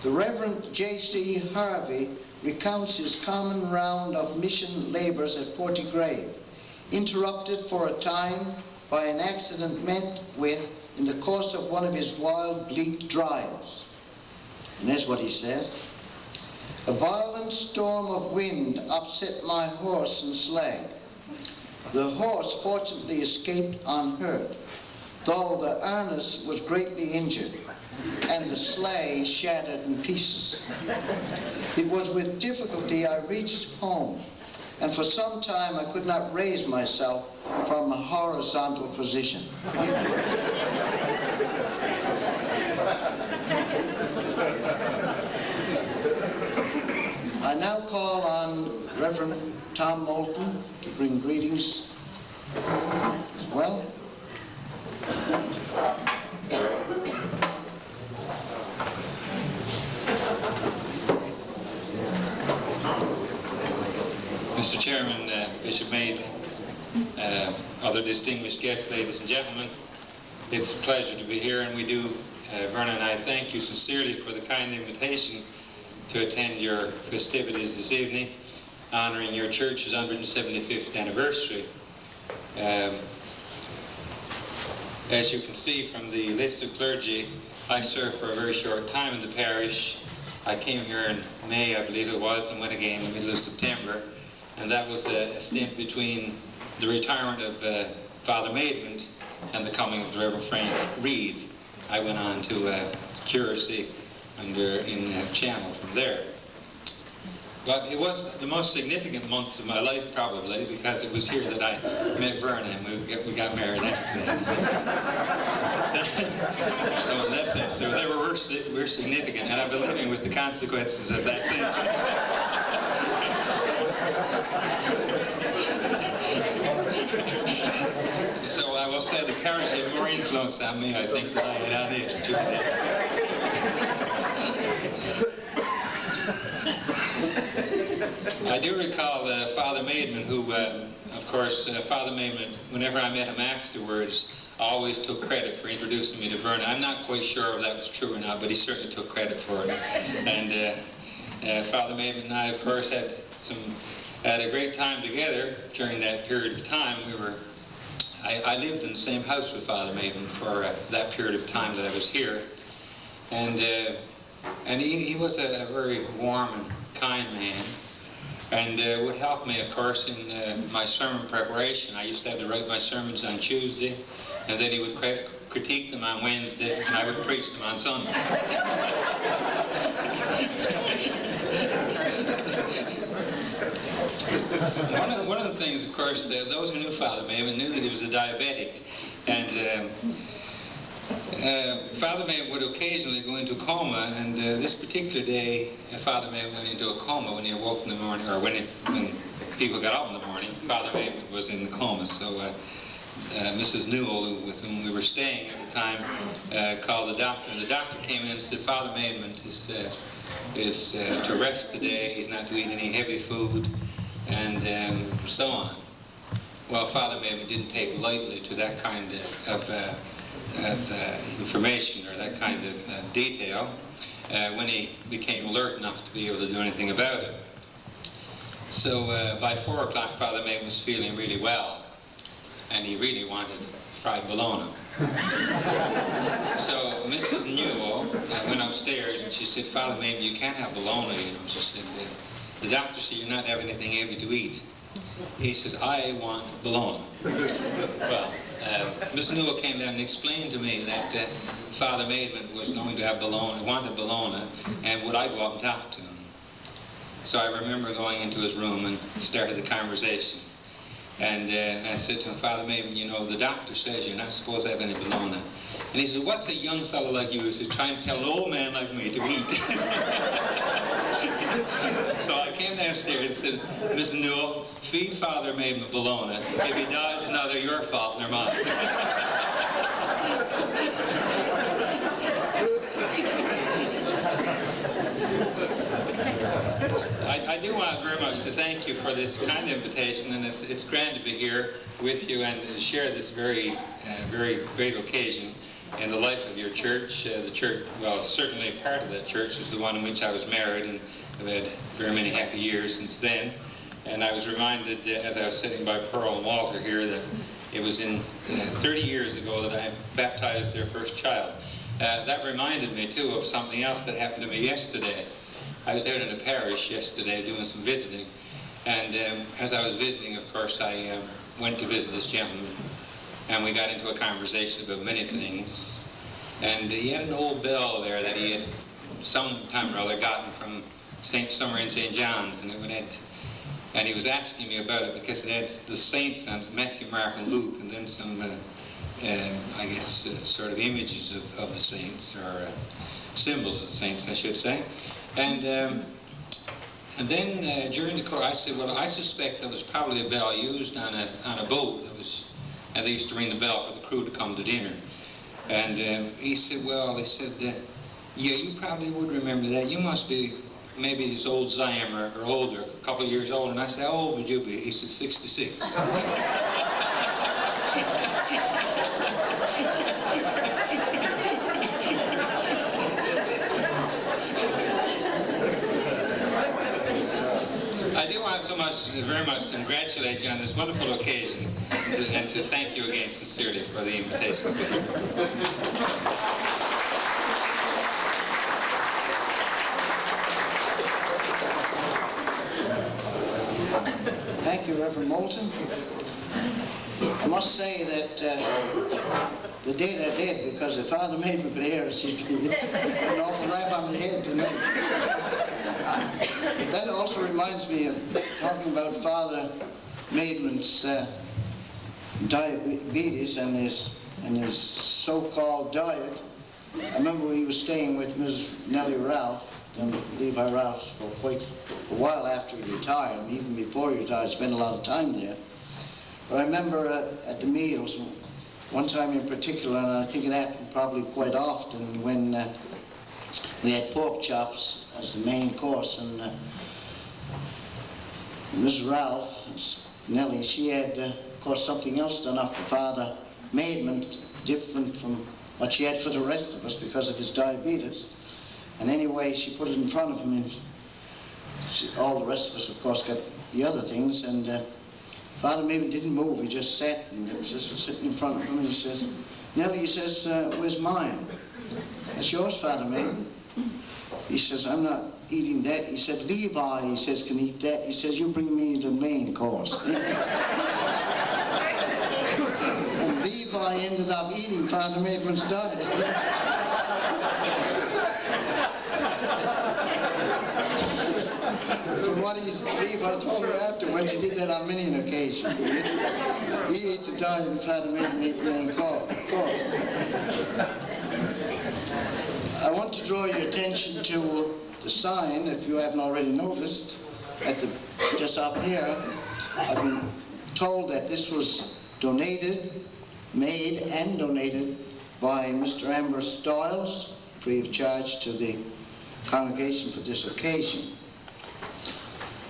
The Reverend J.C. Harvey recounts his common round of mission labors at Portigrave, interrupted for a time by an accident met with in the course of one of his wild bleak drives. And that's what he says. A violent storm of wind upset my horse and sleigh. The horse fortunately escaped unhurt, though the harness was greatly injured and the sleigh shattered in pieces. It was with difficulty I reached home, and for some time I could not raise myself from a horizontal position. I now call on Reverend Tom Moulton to bring greetings as well. Mr. Chairman, Bishop Maid, other distinguished guests, ladies and gentlemen, it's a pleasure to be here, and we do, Vernon and I thank you sincerely for the kind invitation to attend your festivities this evening, honoring your church's 175th anniversary. As you can see from the list of clergy, I served for a very short time in the parish. I came here in May, I believe it was, and went again in the middle of September. And that was a stint between the retirement of Father Maidment and the coming of the Reverend Frank Reed. I went on to curacy in Channel from there. But it was the most significant months of my life, probably, because it was here that I met Vernon, and we got married after that. So in that sense, so they were significant, and I've been living with the consequences of that sense. So I will say the parish had more influence on me, I think, than I had on it during that. I do recall Father Maidman, who, of course, Father Maidman, whenever I met him afterwards, always took credit for introducing me to Vernon. I'm not quite sure if that was true or not, but he certainly took credit for it. And Father Maidman and I, of course, had a great time together during that period of time. I lived in the same house with Father Maidman for that period of time that I was here, and he was a very warm and kind man, and would help me, of course, in my sermon preparation. I used to have to write my sermons on Tuesday, and then he would critique them on Wednesday, and I would preach them on Sunday. One of the things, of course, those who knew Father Maidman knew that he was a diabetic, and Father Maidman would occasionally go into a coma, and this particular day, Father Maidman went into a coma when he awoke in the morning, or when people got up in the morning. Father Maidman was in the coma, so Mrs. Newell, with whom we were staying at the time, called the doctor, and the doctor came in and said, Father Maidman is to rest today, he's not to eat any heavy food, and so on. Well, Father Maidman didn't take lightly to that kind of information or that kind of detail when he became alert enough to be able to do anything about it. So by 4 o'clock, Father Maidman was feeling really well, and he really wanted fried bologna. So Mrs. Newell went upstairs and she said, Father Maidman, you can't have bologna, you know. She said, the doctor said you're not having anything heavy to eat. He says, I want bologna. Well, Mrs. Newell came down and explained to me that Father Maidman was going to have bologna, wanted bologna, and would I go up and talk to him? So I remember going into his room and started the conversation. And I said to him, Father Maidman, you know, the doctor says you're not supposed to have any bologna. And he said, what's a young fellow like you? He said, trying to tell an old man like me to eat. So I came downstairs and said, Mrs. Newell, feed Father Maidman bologna. If he dies, it's neither your fault nor mine. I do want very much to thank you for this kind invitation, and it's grand to be here with you and to share this very great occasion in the life of your church. The church, well, certainly part of that church was the one in which I was married, and I've had very many happy years since then. And I was reminded as I was sitting by Pearl and Walter here that it was in 30 years ago that I baptized their first child. That reminded me too of something else that happened to me yesterday. I was out in a parish yesterday doing some visiting, and as I was visiting, of course, I went to visit this gentleman, and we got into a conversation about many things. And he had an old bell there that he had some time or other gotten from somewhere in St. John's, and and he was asking me about it because it had the saints on Matthew, Mark, and Luke, and then some, I guess, sort of images of the saints, or symbols of the saints, I should say. And then during the course, I said, well, I suspect that was probably a bell used on a boat. And they used to ring the bell for the crew to come to dinner. And he said, well, they said, yeah, you probably would remember that. You must be maybe as old as I am, or older, a couple of years older. And I said, how old would you be? He said, 66. I do want very much to congratulate you on this wonderful occasion, and to thank you again sincerely for the invitation. Thank you, Reverend Moulton. I must say that the date I did, because if Father Maidman could hear us, he'd be an awful rap on the head tonight. But that also reminds me of talking about Father Maidman's diabetes and his so-called diet. I remember when he was staying with Ms. Nellie Ralph, and Levi Ralph, for quite a while after he retired, and even before he retired, spent a lot of time there. But I remember at the meals, one time in particular, and I think it happened probably quite often, when we had pork chops as the main course, and Mrs. Ralph, Nellie, she had, of course, something else done up for Father Maidman, different from what she had for the rest of us because of his diabetes. And anyway, she put it in front of him, and all the rest of us, of course, got the other things, and Father Maven didn't move. He just sat, and it was just sitting in front of him, and he says, Nellie, he says, where's mine? That's yours, Father Maven. He says, I'm not eating that. He said, Levi, he says, can eat that. He says, you bring me the main course. And Levi ended up eating Father Maven's diet. So what Levi told me afterwards, he did that on many an occasion. He ate the diet and Father Maven ate the main course. I want to draw your attention to the sign, if you haven't already noticed, just up here. I've been told that this was made and donated by Mr. Ambrose Stiles, free of charge to the congregation for this occasion.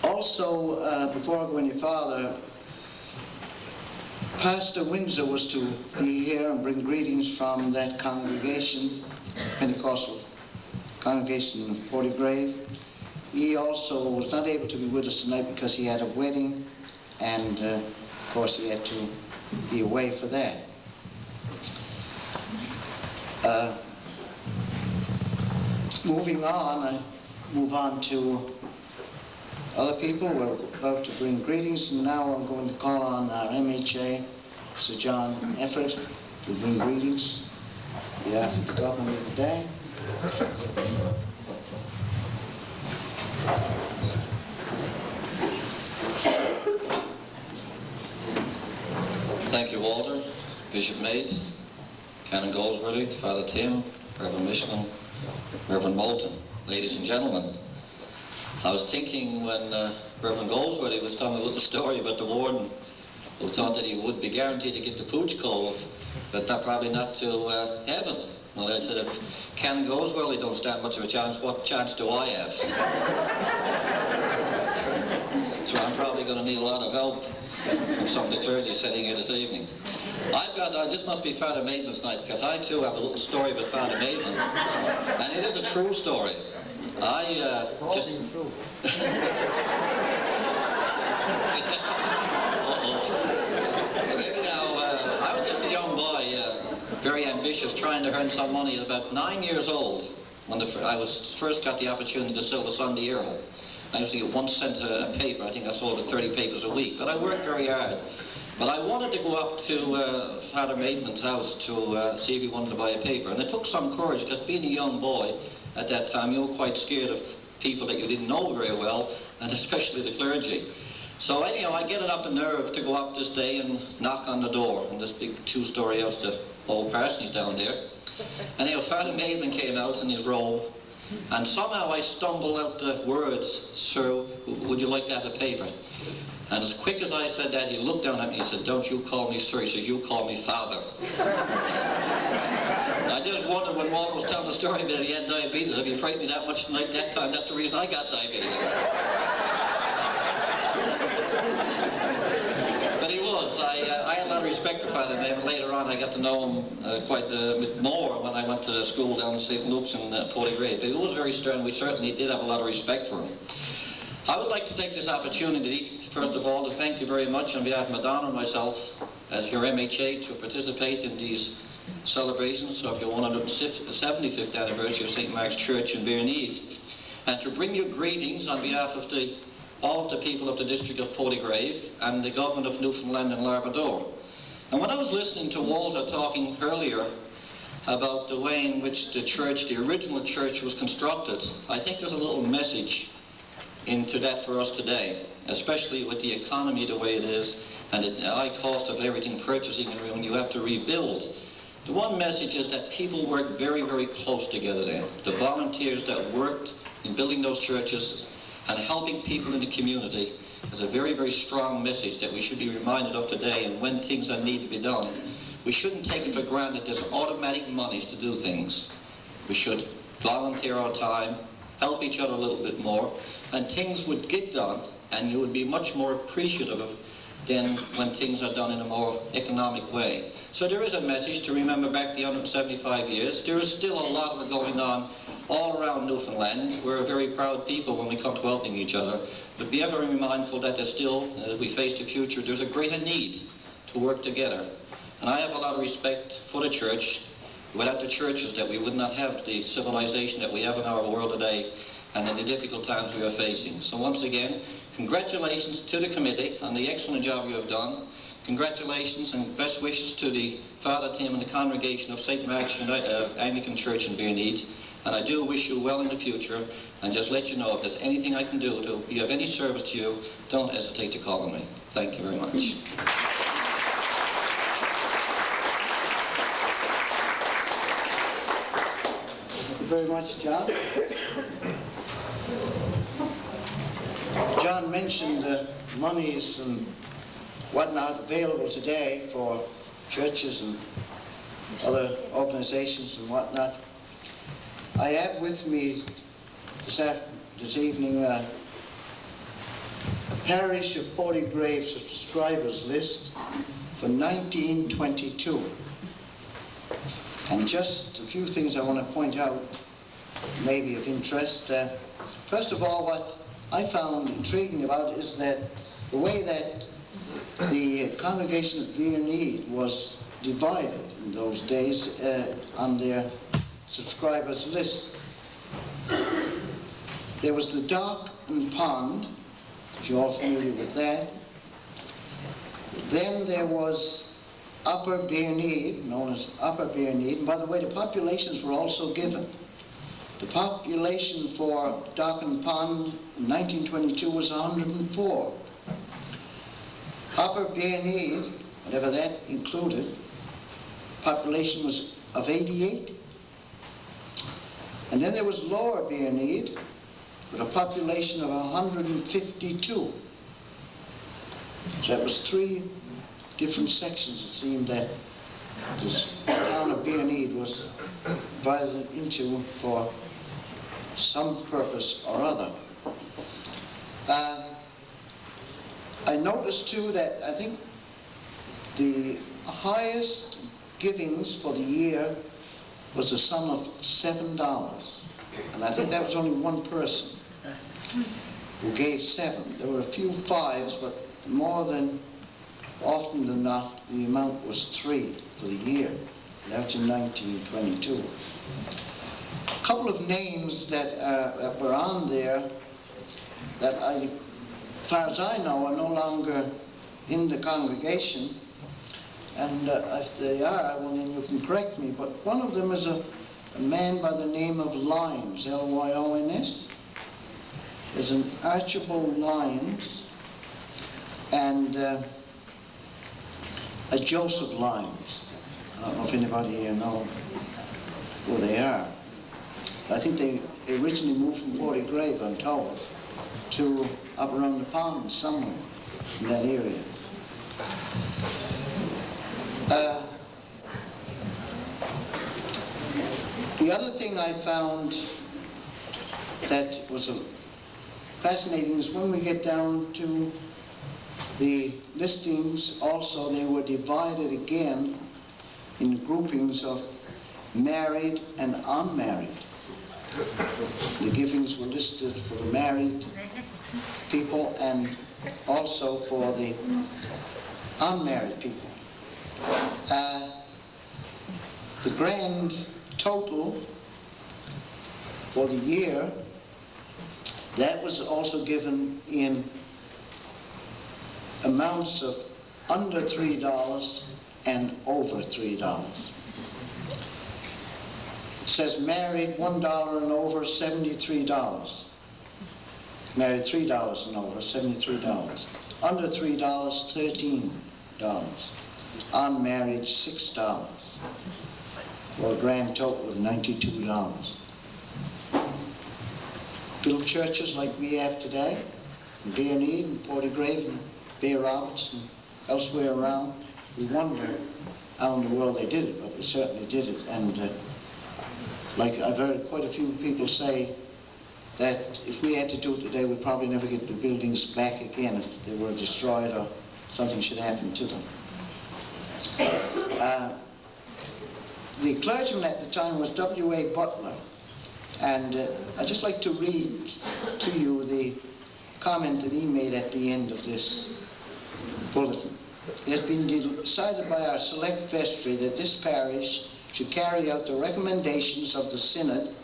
Also, before I go any farther, Pastor Windsor was to be here and bring greetings from that congregation, Pentecostal congregation in Portygrave. He also was not able to be with us tonight because he had a wedding, and of course he had to be away for that. Moving on, I move on to other people. We're about to bring greetings, and now I'm going to call on our MHA, Sir John Efford, to bring greetings on behalf of the government of the day. Thank you, Walter, Bishop Mate, Canon Goldsworthy, Father Tim, Reverend Michelin, Reverend Moulton, ladies and gentlemen. I was thinking when Reverend Goldsworthy was telling a little story about the warden who thought that he would be guaranteed to get to Pooch Cove, but probably not to heaven. Well, I said, if Canon Goldsworthy don't stand much of a chance, what chance do I have? So I'm probably going to need a lot of help from some of the clergy sitting here this evening. This must be Father Maitland's night, because I too have a little story about Father Maitland, and it is a true story. But anyhow, I was just a young boy, very ambitious, trying to earn some money at about 9 years old when I first got the opportunity to sell the Sunday Herald. I used to get 1 cent a paper. I think I sold 30 papers a week, but I worked very hard. But I wanted to go up to Father Maitland's house to see if he wanted to buy a paper. And it took some courage, because being a young boy at that time, you were quite scared of people that you didn't know very well, and especially the clergy. So anyhow, I get it up the nerve to go up this day and knock on the door in this big 2-story house, the old parsonage down there. And anyhow, Father Maitland came out in his robe, and somehow I stumbled out the words, "Sir, would you like to have a paper?" And as quick as I said that, he looked down at me and he said, "Don't you call me sir," he said, "you call me Father." I just wondered when Walter was telling the story that he had diabetes, if he frightened me that much like that time, that's the reason I got diabetes. But he was. I had a lot of respect for Father Maitland. Later on, I got to know him quite a bit more when I went to school down in St. Luke's in Portygrave. But he was very stern. We certainly did have a lot of respect for him. I would like to take this opportunity, first of all, to thank you very much on behalf of Madonna and myself, as your MHA, to participate in these celebrations of your 175th anniversary of St. Mark's Church in Bearneath, and to bring you greetings on behalf of all of the people of the district of Portygrave and the government of Newfoundland and Labrador. And when I was listening to Walter talking earlier about the way in which the original church was constructed, I think there's a little message into that for us today, especially with the economy the way it is and the high cost of everything, purchasing, and when you have to rebuild. The one message is that people worked very, very close together then. The volunteers that worked in building those churches and helping people in the community is a very, very strong message that we should be reminded of today. And when things that need to be done, we shouldn't take it for granted there's automatic monies to do things. We should volunteer our time, help each other a little bit more, and things would get done, and you would be much more appreciative of than when things are done in a more economic way. So there is a message to remember back the 175 years. There is still a lot of it going on all around Newfoundland. We're a very proud people when we come to helping each other, but be ever mindful that there's still, as we face the future, there's a greater need to work together. And I have a lot of respect for the church. Without the churches, that we would not have the civilization that we have in our world today, and in the difficult times we are facing. So once again, congratulations to the committee on the excellent job you have done. Congratulations and best wishes to the Father Tim and the congregation of St. Mark's Anglican Church in Bearneed. And I do wish you well in the future, and just let you know if there's anything I can do to be of any service to you, don't hesitate to call on me. Thank you very much. Thank you very much, John. John mentioned the monies and whatnot available today for churches and other organizations and whatnot. I have with me this evening a parish of Portygrave subscribers list for 1922. And just a few things I want to point out, maybe of interest. First of all, what I found intriguing about it is that the way that the congregation of Bearneed was divided in those days on their subscribers list. There was the Dock and Pond, if you're all familiar with that. Then there was Upper Bearneed, known as Upper Bearneed. And by the way, the populations were also given. The population for Dock and Pond in 1922 was 104. Upper Bearneed, whatever that included, population was of 88. And then there was Lower Bearneed with a population of 152. So that was 3 different sections, it seemed, that the town of Bearneed was divided into for some purpose or other. I noticed too that I think the highest givings for the year was a sum of $7. And I think that was only one person who gave 7. There were a few 5s, but more than often than not, the amount was 3 for the year. That was in 1922. A couple of names that were on there that as far as I know, are no longer in the congregation. And if they are, well, then you can correct me. But one of them is a man by the name of Lyons, Lyons. There's an Archibald Lyons and a Joseph Lyons. I don't know if anybody here knows who they are. I think they originally moved from Portygrave, I'm told, to up around the pond somewhere in that area. The other thing I found that was fascinating is when we get down to the listings, also they were divided again in groupings of married and unmarried. The givings were listed for the married people and also for the unmarried people. The grand total for the year, that was also given in amounts of under $3 and over $3. It says married $1 and over, $73. Married $3 and over, $73. Under $3, $13. Unmarried, $6. For a grand total of $92. Built churches like we have today, in Bearneed and Portygrave and Bay Roberts and elsewhere around. We wonder how in the world they did it, but we certainly did it. And like I've heard quite a few people say that if we had to do it today, we'd probably never get the buildings back again if they were destroyed or something should happen to them. The clergyman at the time was W.A. Butler, And I'd just like to read to you the comment that he made at the end of this bulletin. It has been decided by our select vestry that this parish should carry out the recommendations of the Synod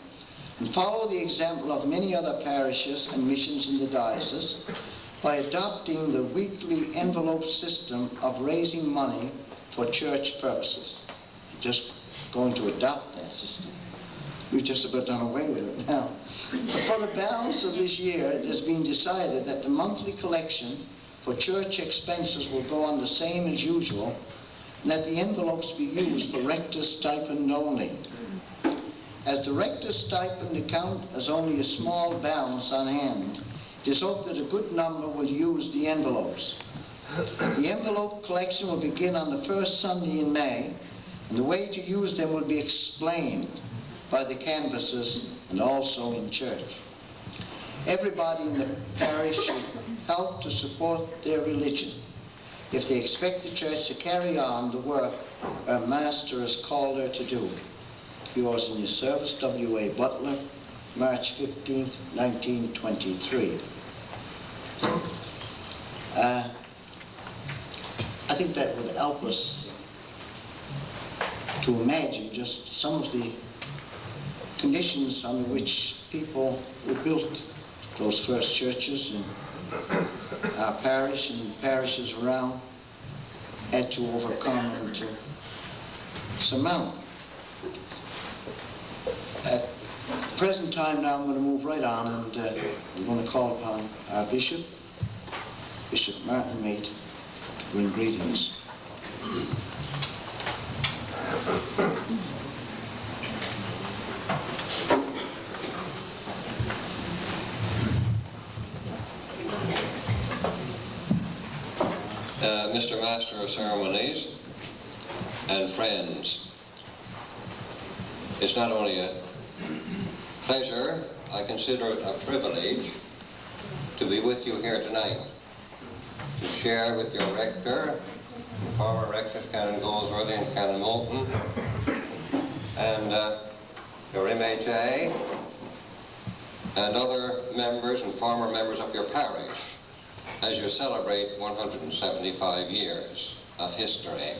and follow the example of many other parishes and missions in the diocese by adopting the weekly envelope system of raising money for church purposes. We're just going to adopt that system. We've just about done away with it now. But for the balance of this year, it has been decided that the monthly collection for church expenses will go on the same as usual, and that the envelopes be used for rector's stipend only. As the rector's stipend account has only a small balance on hand, it is hoped that a good number will use the envelopes. The envelope collection will begin on the first Sunday in May, and the way to use them will be explained by the canvassers and also in church. Everybody in the parish should help to support their religion if they expect the church to carry on the work our Master has called her to do. Yours in your service, W.A. Butler, March 15th, 1923. I think that would help us to imagine just some of the conditions under which people who built those first churches in our parish and parishes around had to overcome and to surmount. At the present time now, I'm going to move right on, and I'm going to call upon our bishop, Bishop Martin Mate, to bring greetings. Mr. Master of Ceremonies and friends, it's not only a pleasure, I consider it a privilege to be with you here tonight, to share with your rector, former rectors Canon Goldsworthy and Canon Moulton, and your MHA, and other members and former members of your parish, as you celebrate 175 years of history.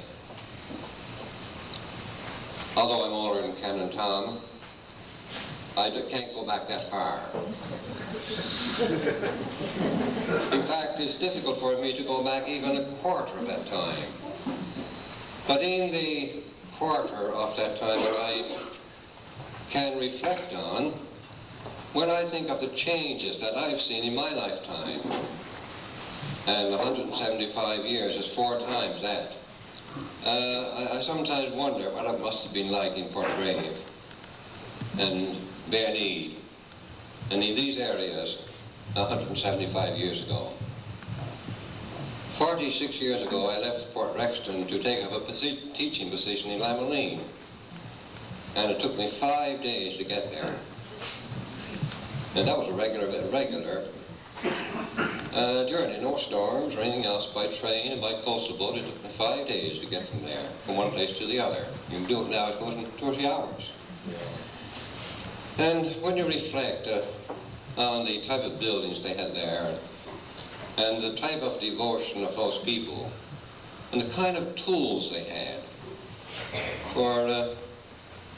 Although I'm older than Canon Tom, I can't go back that far. In fact, it's difficult for me to go back even a quarter of that time. But in the quarter of that time that I can reflect on, when I think of the changes that I've seen in my lifetime, and 175 years is 4 times that. I sometimes wonder what it must have been like in Portgrave and Berneed and in these areas 175 years ago. 46 years ago, I left Port Rexton to take up a teaching position in Lamoline, and it took me 5 days to get there. And that was a regular journey, no storms or anything else, by train and by coastal boat. It took me 5 days to get from there, from one place to the other. You can do it now, I suppose, in 2 or 3 hours. And when you reflect on the type of buildings they had there, and the type of devotion of those people, and the kind of tools they had, for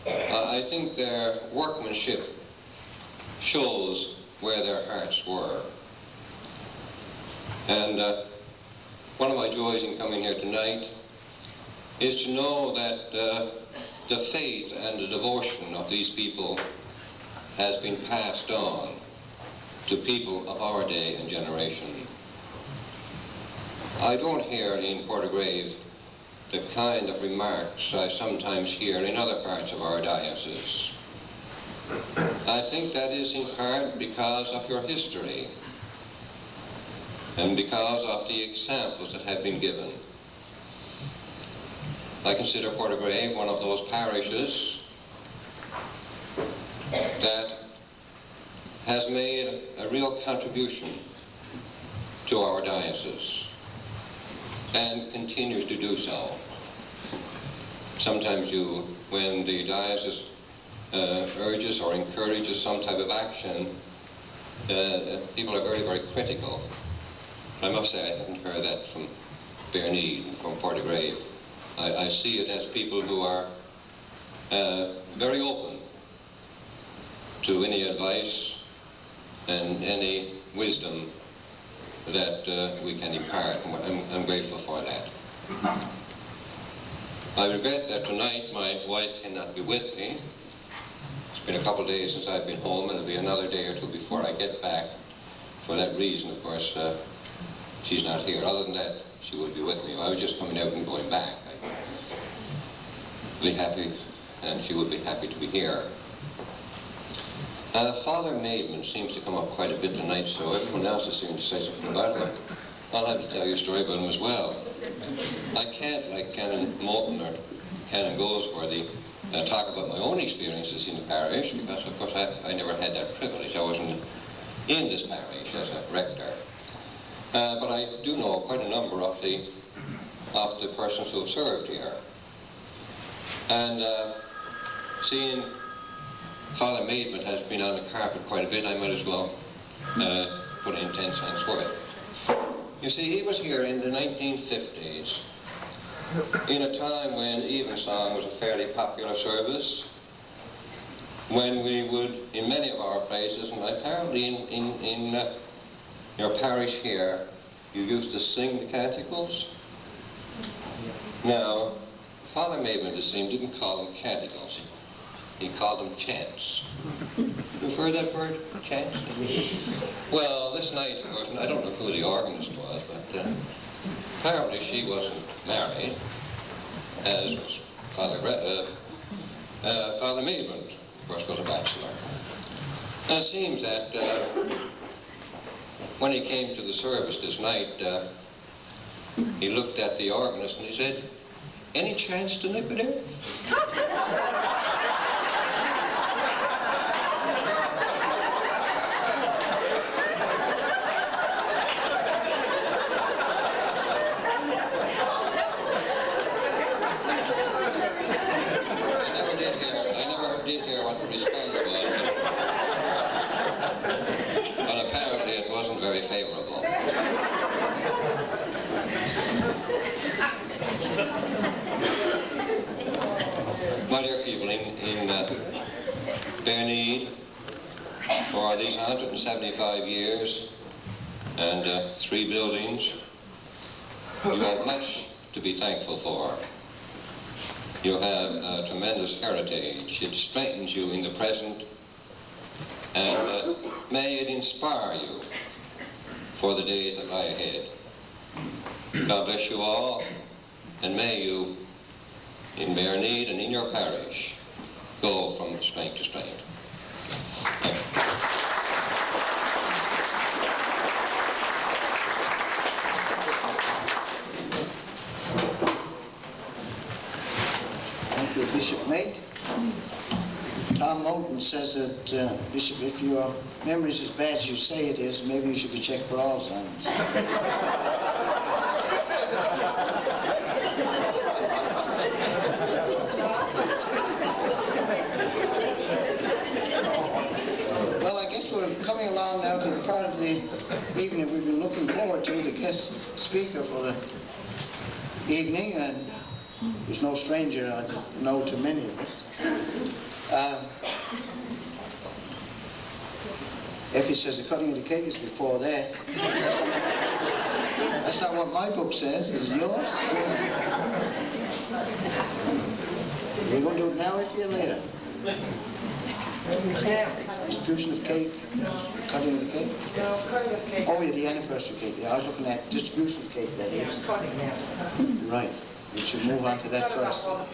I think their workmanship shows where their hearts were. And one of my joys in coming here tonight is to know that the faith and the devotion of these people has been passed on to people of our day and generation. I don't hear in Portgrave the kind of remarks I sometimes hear in other parts of our diocese. I think that is in part because of your history and because of the examples that have been given. I consider Portgrave one of those parishes that has made a real contribution to our diocese and continues to do so. Sometimes when the diocese urges or encourages some type of action, people are very, very critical. I must say I haven't heard that from Berneed and from Portagrave. I see it as people who are very open to any advice and any wisdom that we can impart, and I'm grateful for that. I regret that tonight my wife cannot be with me. It's been a couple of days since I've been home, and it'll be another day or two before I get back. For that reason, of course, she's not here. Other than that, she would be with me. I was just coming out and going back. I'd be happy, and she would be happy to be here. Father Maidman seems to come up quite a bit tonight, so everyone else has seemed to say something about him. I'll have to tell you a story about him as well. I can't, like Canon Moulton or Canon Goldsworthy, talk about my own experiences in the parish, because of course I never had that privilege. I wasn't in this parish as a rector. But I do know quite a number of the persons who have served here. And seeing Father Maidman has been on the carpet quite a bit, I might as well put in 10 cents worth. You see, he was here in the 1950s, in a time when evensong was a fairly popular service, when we would, in many of our places, and apparently in your parish here, you used to sing the canticles. Now, Father Maidman, it seemed, didn't call them canticles. He called them chants. You've heard that word, chants? Well, this night, of course, I don't know who the organist was, but apparently she wasn't married, as was Father Maidman, of course, was a bachelor. And it seems that when he came to the service this night, he looked at the organist and he said, "Any chance to nip it in?" I never did hear what the response was, but apparently it wasn't very favorable. My dear people, in Berneed, for these 175 years and 3 buildings, you have much to be thankful for. You have a tremendous heritage. It strengthens you in the present, and may it inspire you for the days that lie ahead. God bless you all, and may you, in Berneed and in your parish, go from strength to strength. Thank you. Thank you, Bishop Mate. Tom Moulton says that, Bishop, if your memory's as bad as you say it is, maybe you should be checked for Alzheimer's. Well, I guess we're coming along now to the part of the evening we've been looking forward to, the guest speaker for the evening, and there's no stranger, I know, to many of us. Effie says the cutting of the cake is before that. That's not what my book says. Is it yours? Are we going to do it now, Effie, or later? Distribution of cake, cutting of the cake? No, cutting of cake. Oh, yeah, the anniversary cake. Yeah, I was looking at distribution of cake, that is. Yeah, cutting now. Right. We should move on to that first. Well,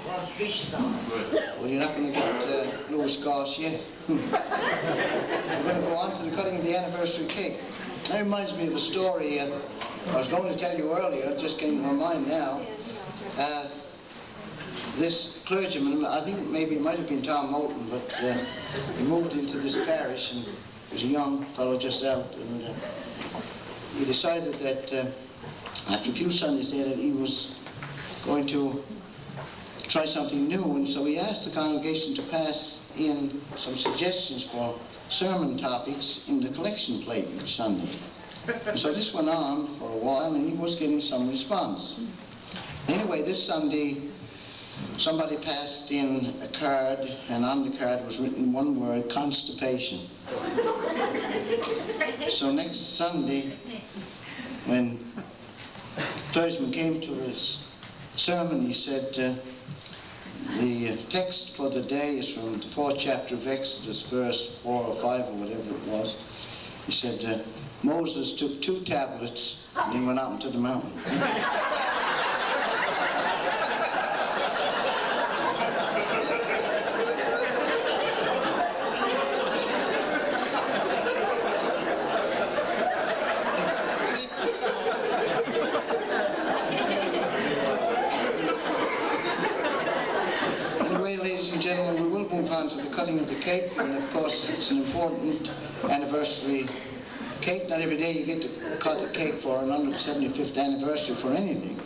You're not going to get Louis Goss yet. We're going to go on to the cutting of the anniversary cake. That reminds me of a story I was going to tell you earlier. It just came to my mind now. This clergyman, I think maybe it might have been Tom Moulton, but he moved into this parish, and he was a young fellow just out, and he decided that after a few Sundays there that he was going to try something new, and so he asked the congregation to pass in some suggestions for sermon topics in the collection plate each Sunday. And so this went on for a while, and he was getting some response. Anyway, this Sunday, somebody passed in a card, and on the card was written one word: constipation. So next Sunday, when the clergyman came to his sermon, he said, the text for the day is from the 4th chapter of Exodus, verse 4 or 5 or whatever it was. He said, Moses took 2 tablets and then went out into the mountain. Gentlemen, we will move on to the cutting of the cake, and of course it's an important anniversary cake. Not every day you get to cut a cake for an 175th anniversary for anything.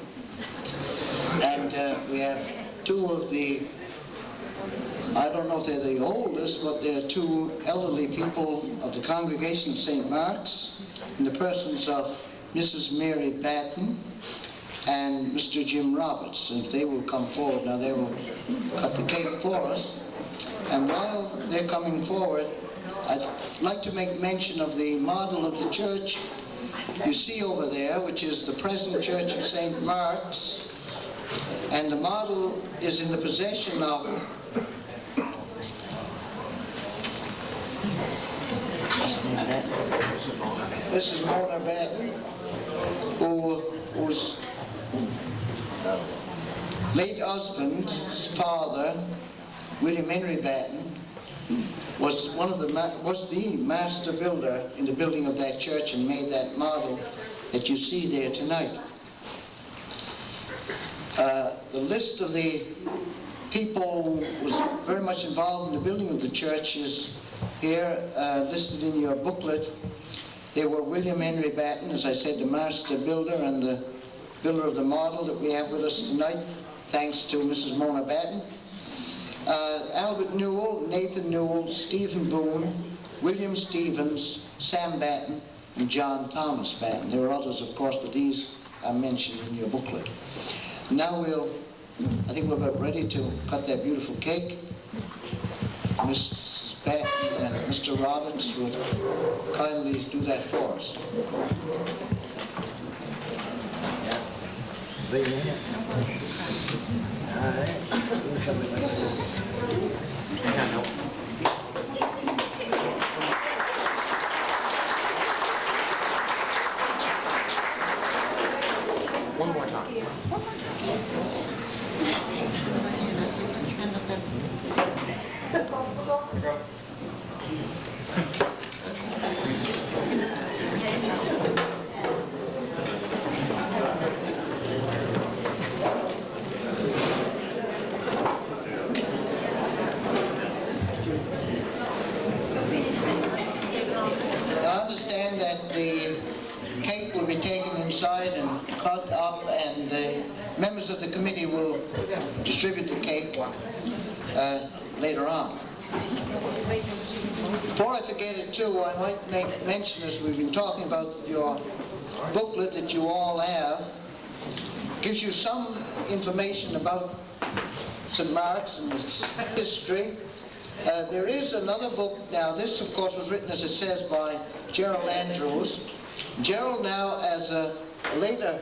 And we have 2 of the, I don't know if they're the oldest, but they're 2 elderly people of the congregation of St. Mark's, in the persons of Mrs. Mary Batten and Mr. Jim Roberts. And if they will come forward now, they will cut the cake for us. And while they're coming forward, I'd like to make mention of the model of the church you see over there, which is the present church of St. Mark's. And the model is in the possession of Mrs. Mona Batten, whose late husband's father, William Henry Batten, was the master builder in the building of that church and made that model that you see there tonight. The list of the people who was very much involved in the building of the church is here, listed in your booklet. They were William Henry Batten, as I said, the master builder and the builder of the model that we have with us tonight, thanks to Mrs. Mona Batten. Albert Newell, Nathan Newell, Stephen Boone, William Stevens, Sam Batten, and John Thomas Batten. There are others, of course, but these are mentioned in your booklet. Now I think we're about ready to cut that beautiful cake. Mrs. Batten and Mr. Roberts would kindly do that for us. One more time. And cut up, and the members of the committee will distribute the cake later on. Before I forget it too, I might make mention, as we've been talking about, your booklet that you all have gives you some information about St. Mark's and its history. There is another book now. This, of course, was written, as it says, by Gerald Andrews. Gerald now has a later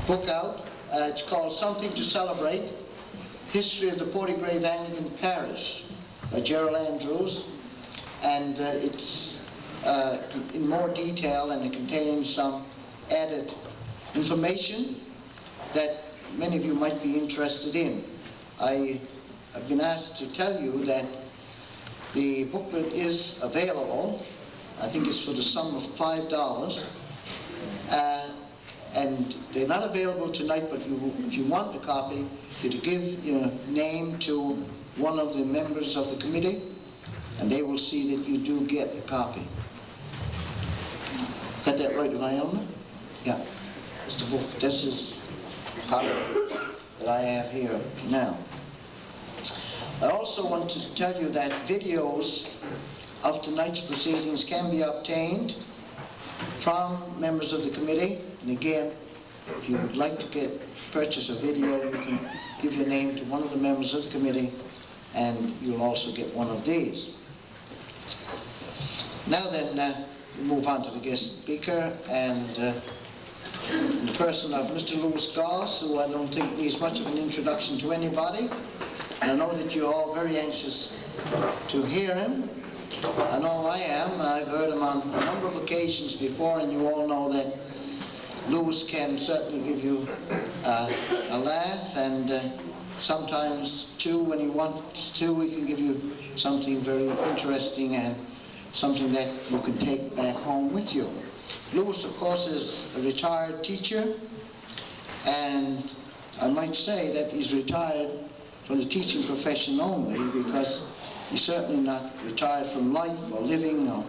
book out. It's called Something to Celebrate, History of the Portigrave Anglican Parish by Gerald Andrews. And it's in more detail, and it contains some added information that many of you might be interested in. I have been asked to tell you that the booklet is available. I think it's for the sum of $5. And they're not available tonight, but if you want a copy, you to give your name to one of the members of the committee, and they will see that you do get a copy. Got that right, Viola? Yeah. Mr. Book, this is copy. that I have here now. I also want to tell you that videos of tonight's proceedings can be obtained from members of the committee. And again, if you would like to purchase a video, you can give your name to one of the members of the committee, and you'll also get one of these. Now then, we move on to the guest speaker, and in the person of Mr. Lewis Goss, who I don't think needs much of an introduction to anybody. And I know that you're all very anxious to hear him. I know I am. I've heard him on a number of occasions before, and you all know that Lewis can certainly give you a laugh, and sometimes too, when he wants to, he can give you something very interesting and something that you can take back home with you. Lewis, of course, is a retired teacher, and I might say that he's retired from the teaching profession only, because he's certainly not retired from life or living. Or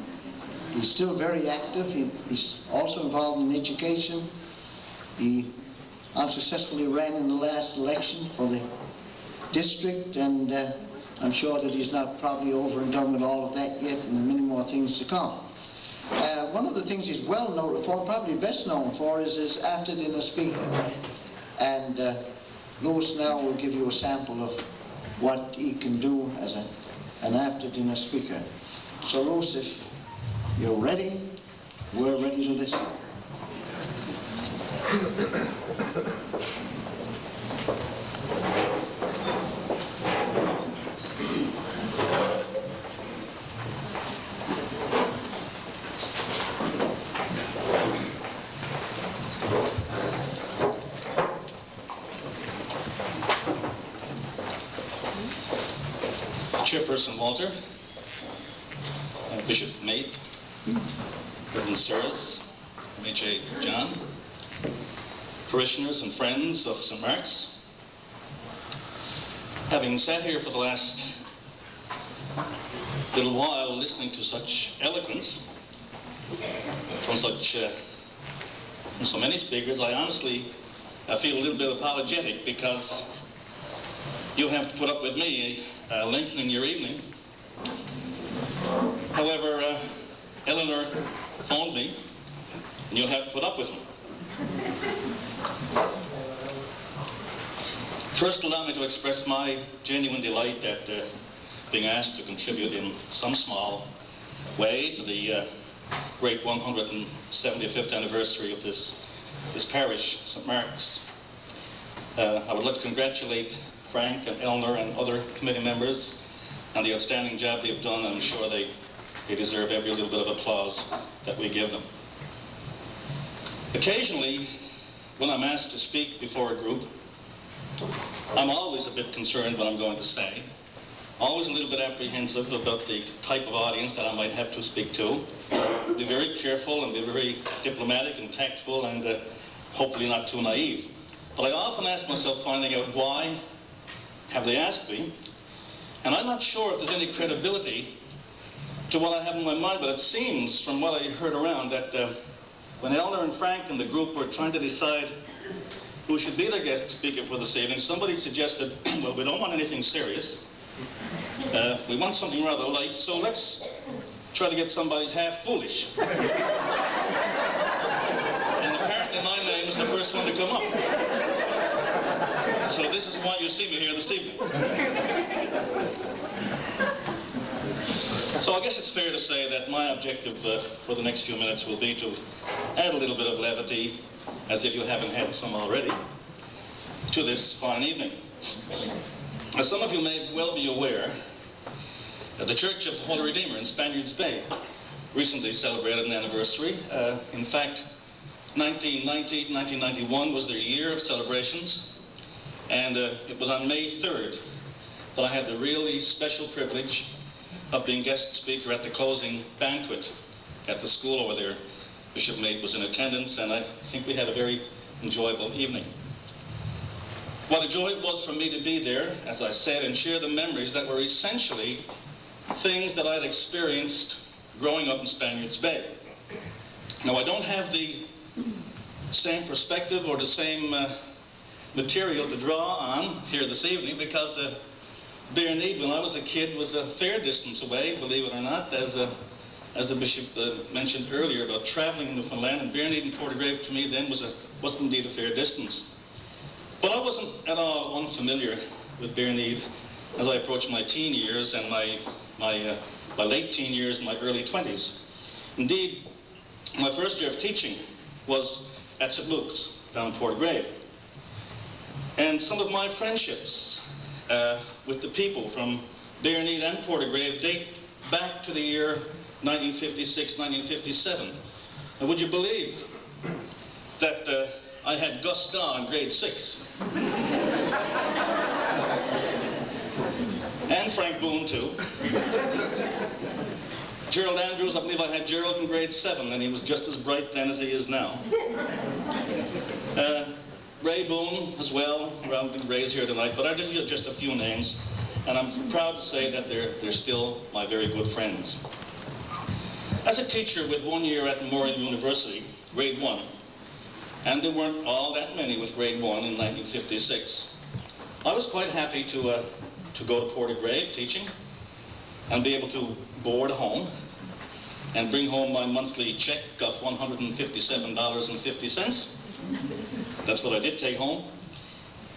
he's still very active. He's also involved in education. He unsuccessfully ran in the last election for the district, and I'm sure that he's not probably over and done with all of that yet, and many more things to come. One of the things he's well known for, probably best known for, is his after-dinner speaker. And Lewis now will give you a sample of what he can do as an after-dinner speaker. So Lewis, if you're ready, we're ready to listen. Chairperson Walter, Bishop Mate, Reverend Sirs, H.A. John, parishioners and friends of St. Mark's. Having sat here for the last little while listening to such eloquence from so many speakers, I honestly feel a little bit apologetic, because you have to put up with me lengthening your evening. However, Eleanor phoned me, and you'll have to put up with me. First, allow me to express my genuine delight at being asked to contribute in some small way to the great 175th anniversary of this parish, St. Mark's. I would like to congratulate Frank and Eleanor and other committee members on the outstanding job they've done. I'm sure they deserve every little bit of applause that we give them. Occasionally, when I'm asked to speak before a group, I'm always a bit concerned what I'm going to say, always a little bit apprehensive about the type of audience that I might have to speak to. Be very careful and be very diplomatic and tactful, and hopefully not too naive. But I often ask myself, finding out why have they asked me, and I'm not sure if there's any credibility to what I have in my mind, but it seems from what I heard around that when Eleanor and Frank and the group were trying to decide who should be their guest speaker for this evening, somebody suggested, well, we don't want anything serious. We want something rather light, so let's try to get somebody's half foolish. And apparently my name is the first one to come up. So this is why you see me here this evening. So I guess it's fair to say that my objective for the next few minutes will be to add a little bit of levity, as if you haven't had some already, to this fine evening. As some of you may well be aware, the Church of Holy Redeemer in Spaniards Bay recently celebrated an anniversary. In fact, 1991 was their year of celebrations, and it was on May 3rd that I had the really special privilege of being guest speaker at the closing banquet at the school over there. Bishop Mate was in attendance, and I think we had a very enjoyable evening. What a joy it was for me to be there, as I said, and share the memories that were essentially things that I'd experienced growing up in Spaniards Bay. Now, I don't have the same perspective or the same material to draw on here this evening because Bearneed, when I was a kid, was a fair distance away, believe it or not, as the bishop mentioned earlier about traveling in Newfoundland, and Bearneed and Portagrave to me then was indeed a fair distance. But I wasn't at all unfamiliar with Bearneed as I approached my teen years and my late teen years and my early 20s. Indeed, my first year of teaching was at St. Luke's down in Portagrave. And some of my friendships with the people from Bearneed and Portagrave date back to the year 1956, 1957. And would you believe that I had Gus Daw in grade 6? And Frank Boone, too. Gerald Andrews, I believe I had Gerald in grade 7, and he was just as bright then as he is now. Ray Boone as well, around the Ray's here tonight, but I just a few names, and I'm proud to say that they're still my very good friends. As a teacher with 1 year at Memorial University, grade 1, and there weren't all that many with grade 1 in 1956, I was quite happy to go to Portagrave teaching and be able to board home and bring home my monthly check of $157.50. That's what I did take home.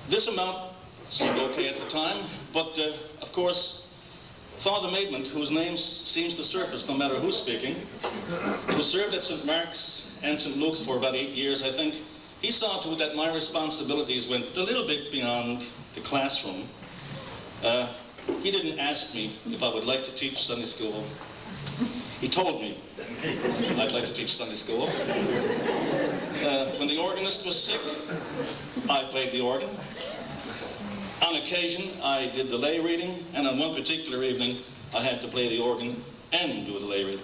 This amount seemed okay at the time, but of course, Father Maidment, whose name seems to surface no matter who's speaking, who served at St. Mark's and St. Luke's for about 8 years, I think, he saw to it that my responsibilities went a little bit beyond the classroom. He didn't ask me if I would like to teach Sunday school. He told me I'd like to teach Sunday school. When the organist was sick, I played the organ. On occasion, I did the lay reading, and on one particular evening, I had to play the organ and do the lay reading.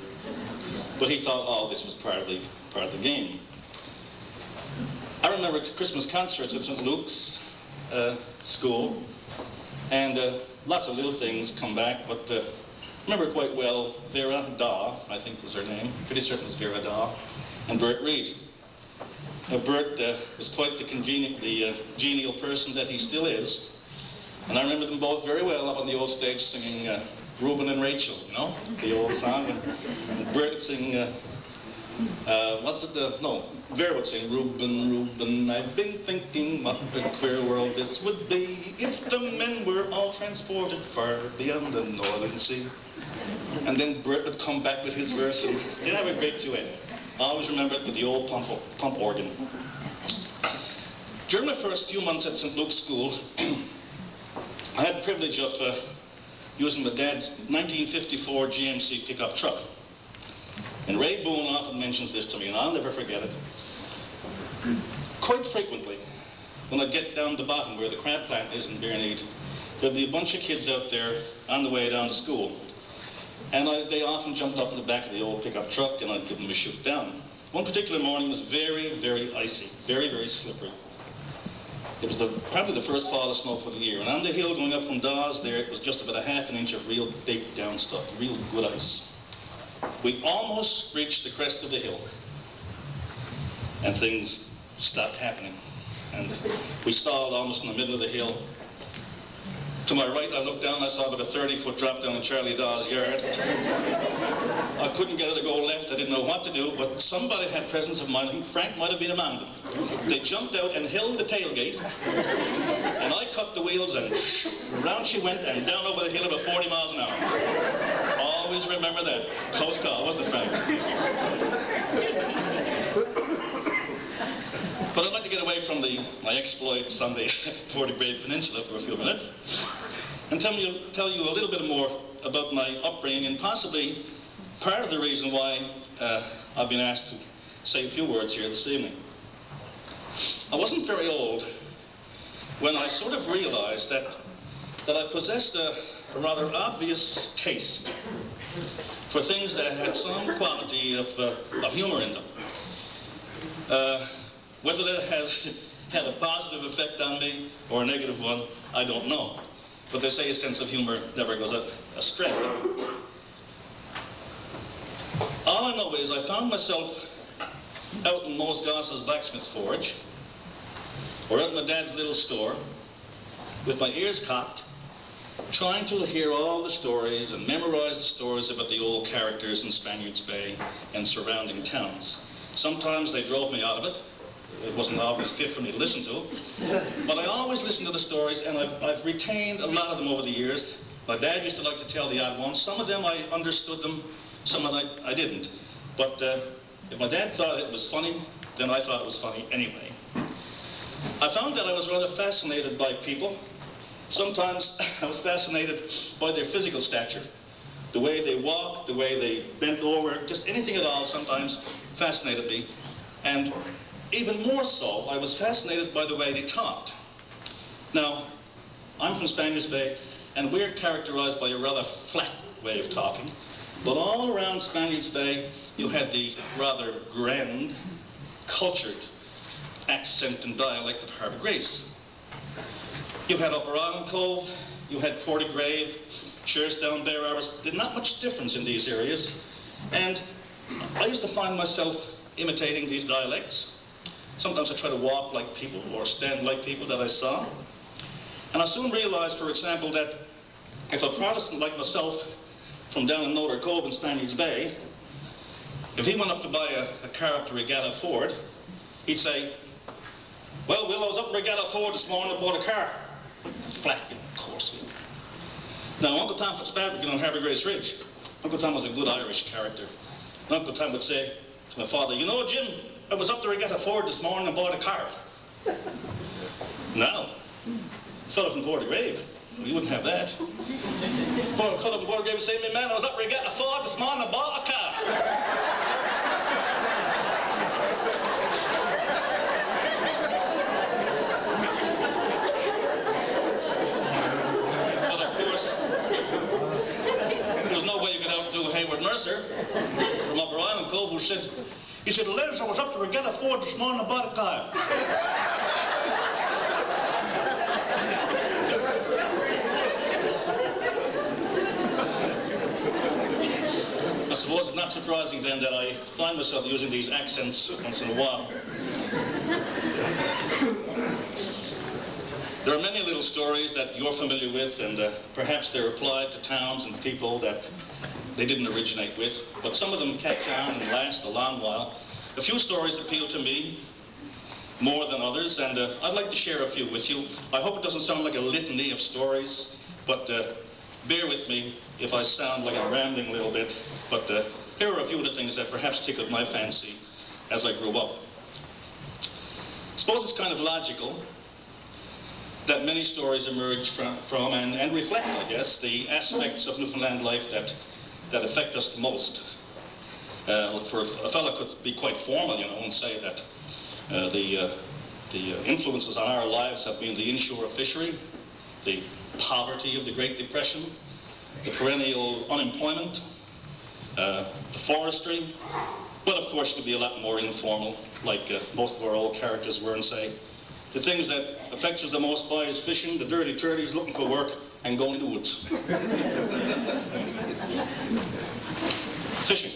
But he thought, oh, this was part of the game. I remember Christmas concerts at St. Luke's school, and lots of little things come back, but I remember quite well Vera Daw, I think was her name, pretty certain it was Vera Daw, and Bert Reed. Bert was quite the genial person that he still is, and I remember them both very well up on the old stage singing Reuben and Rachel, you know, the old song, and Bert would sing, Vera would sing, Reuben, Reuben, I've been thinking what a queer world this would be if the men were all transported far beyond the northern sea. And then Bert would come back with his verse, and they'd have a great duet. I always remember it with the old pump organ. During my first few months at St. Luke's School, I had the privilege of using my dad's 1954 GMC pickup truck. And Ray Boone often mentions this to me, and I'll never forget it. Quite frequently, when I get down the bottom where the crab plant is in Bearneed, there'd be a bunch of kids out there on the way down to school. And they often jumped up in the back of the old pickup truck, and I'd give them a shoot down. One particular morning was very, very icy, very, very slippery. It was probably the first fall of snow for the year. And on the hill going up from Dawes there, it was just about a ½ inch of real baked down stuff, real good ice. We almost reached the crest of the hill, and things stopped happening. And we stalled almost in the middle of the hill. To my right, I looked down and I saw about a 30-foot drop down in Charlie Dawes' yard. I couldn't get it to go left. I didn't know what to do, but somebody had presence of mind. I think Frank might have been among them. They jumped out and held the tailgate, and I cut the wheels, and around she went and down over the hill about 40 miles an hour. Always remember that. Close call, wasn't it, Frank? But I'd like to get away from my exploits on the Portagrave Peninsula for a few minutes and tell you a little bit more about my upbringing, and possibly part of the reason why I've been asked to say a few words here this evening. I wasn't very old when I sort of realized that I possessed a rather obvious taste for things that had some quality of humor in them. Whether that has had a positive effect on me or a negative one, I don't know. But they say a sense of humor never goes astray. All I know is I found myself out in Mose Goss's blacksmith's forge or out in my dad's little store, with my ears cocked, trying to hear all the stories and memorize the stories about the old characters in Spaniards Bay and surrounding towns. Sometimes they drove me out of it. It wasn't always fit for me to listen to. But I always listened to the stories, and I've retained a lot of them over the years. My dad used to like to tell the odd ones. Some of them I understood them, some of them I didn't. But if my dad thought it was funny, then I thought it was funny anyway. I found that I was rather fascinated by people. Sometimes I was fascinated by their physical stature. The way they walked, the way they bent over, just anything at all sometimes fascinated me. And even more so, I was fascinated by the way they talked. Now, I'm from Spaniards Bay, and we're characterized by a rather flat way of talking. But all around Spaniards Bay, you had the rather grand, cultured accent and dialect of Harbour Grace. You had Upper Island Cove, you had Portagrave, Sherstown, Bear Arbors. There's not much difference in these areas. And I used to find myself imitating these dialects. Sometimes I try to walk like people or stand like people that I saw. And I soon realized, for example, that if a Protestant like myself from down in Notre Cove in Spaniards Bay, if he went up to buy a car up to Regatta Ford, he'd say, "Well, Will, I was up at Regatta Ford this morning and bought a car." Flat, of course. Now, Uncle Tom Fitzpatrick on Harbour Grace Ridge, Uncle Tom was a good Irish character. And Uncle Tom would say to my father, "You know, Jim, I was up to Regatta Ford this morning and bought a car." Now, a fellow from Portagrave, you wouldn't have that. A fellow from Portagrave would say, "Me man, I was up to Regatta Ford this morning and bought a car." Mercer from Upper Island Cove, who said, "Les, I was up to Regatta Ford this morning and bought a car." I suppose it's not surprising then that I find myself using these accents once in a while. There are many little stories that you're familiar with, and perhaps they're applied to towns and people that they didn't originate with, but some of them catch on and last a long while. A few stories appeal to me more than others, and I'd like to share a few with you. I hope it doesn't sound like a litany of stories, but bear with me if I sound like I'm rambling a little bit, but here are a few of the things that perhaps tickled my fancy as I grew up. I suppose it's kind of logical that many stories emerge from and reflect, I guess, the aspects of Newfoundland life that affect us the most. For a fellow could be quite formal, and say that the influences on our lives have been the inshore fishery, the poverty of the Great Depression, the perennial unemployment, the forestry, but of course it could be a lot more informal, like most of our old characters were, and say, the things that affects us the most by is fishing, the dirty turdies looking for work, and going to the woods. Fishing.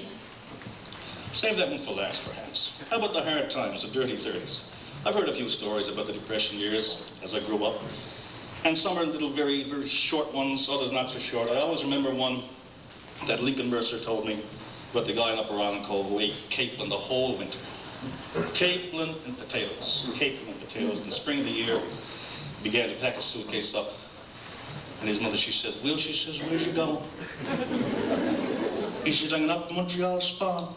Save that one for last, perhaps. How about the hard times, the dirty 30s? I've heard a few stories about the Depression years as I grew up, and some are little very, very short ones, others not so short. I always remember one that Lincoln Mercer told me about the guy in Upper Island Cove who ate capelin the whole winter. Capelin and potatoes. Capelin and potatoes. In the spring of the year, he began to pack his suitcase up. And his mother, she said, "Will," she says, "where's you going?" He says, "I'm going up to Montreal Spa."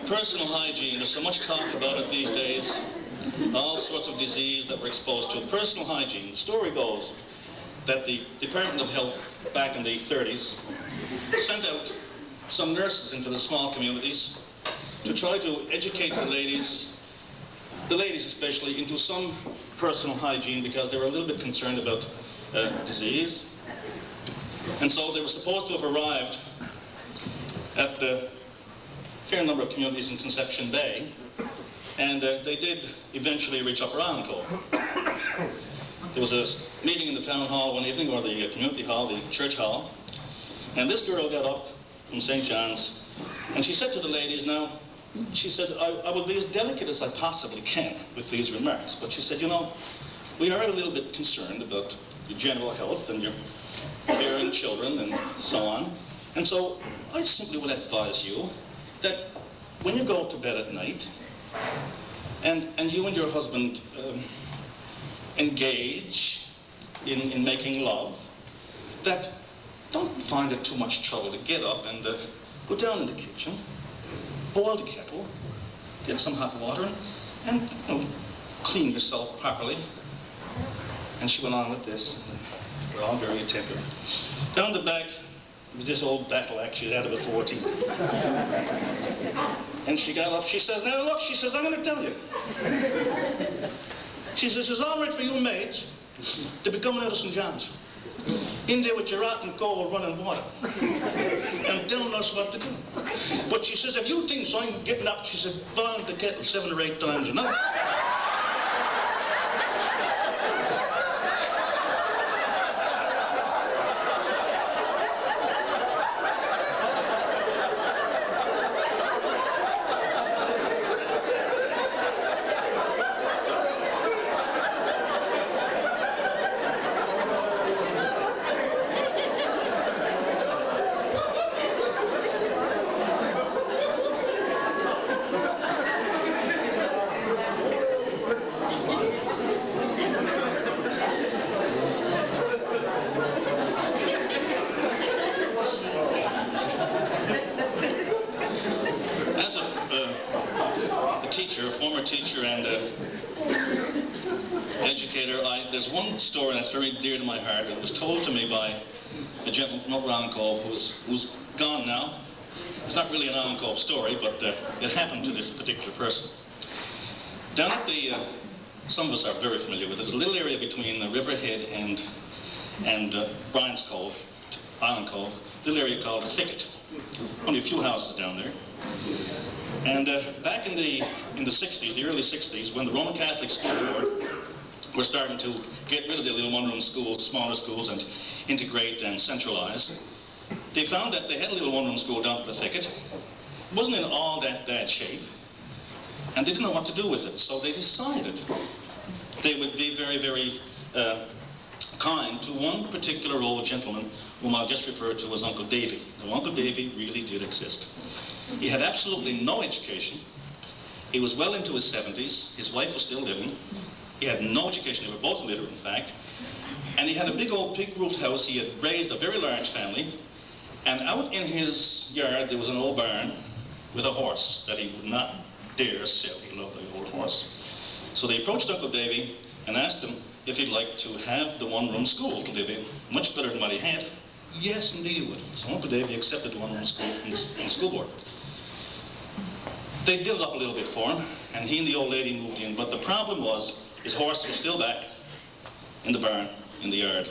Personal hygiene, there's so much talk about it these days, all sorts of disease that we're exposed to. Personal hygiene, the story goes that the Department of Health back in the 30s sent out some nurses into the small communities to try to educate the ladies especially, into some personal hygiene because they were a little bit concerned about disease. And so they were supposed to have arrived at the fair number of communities in Conception Bay, and they did eventually reach Upper Cove. There was a meeting in the town hall one evening, or the community hall, the church hall, and this girl got up from St. John's, and she said to the ladies, now, she said, I will be as delicate as I possibly can with these remarks, but she said, you know, we are a little bit concerned about your general health and your bearing children and so on. And so I simply will advise you that when you go to bed at night and you and your husband engage in making love, that don't find it too much trouble to get up and go down in the kitchen, boil the kettle, get some hot water, and you know, clean yourself properly. And she went on with this. They're all very attentive. Down the back was this old battle axe she'd had about 14. And she got up, she says, now look, she says, I'm going to tell you. She says, it's all right for you maids to be coming out of St. John's. In there with your rotten coal running water. And telling us what to do. But she says, if you think so, I'm getting up, she said, boil the kettle 7 or 8 times a night. There's one story that's very dear to my heart. It was told to me by a gentleman from Upper Cove who's gone now. It's not really an Allen Cove story, but it happened to this particular person. Down at the, some of us are very familiar with it, there's a little area between the Riverhead and Brian's Cove, Allen Cove, a little area called a thicket. Only a few houses down there. And back in the 60s, the early 60s, when the Roman Catholic School Board were starting to get rid of the little one-room schools, smaller schools, and integrate and centralize, they found that they had a little one-room school down at the thicket. It wasn't in all that bad shape, and they didn't know what to do with it, so they decided they would be very, very kind to one particular old gentleman whom I'll just refer to as Uncle Davy. Now, Uncle Davy really did exist. He had absolutely no education. He was well into his 70s. His wife was still living. He had no education. They were both illiterate, in fact. And he had a big old pig-roofed house. He had raised a very large family. And out in his yard, there was an old barn with a horse that he would not dare sell. He loved the old horse. So they approached Uncle Davy and asked him if he'd like to have the one-room school to live in, much better than what he had. Yes, indeed he would. So Uncle Davy accepted the one-room school from the school board. They built up a little bit for him, and he and the old lady moved in. But the problem was, his horse was still back in the barn, in the yard.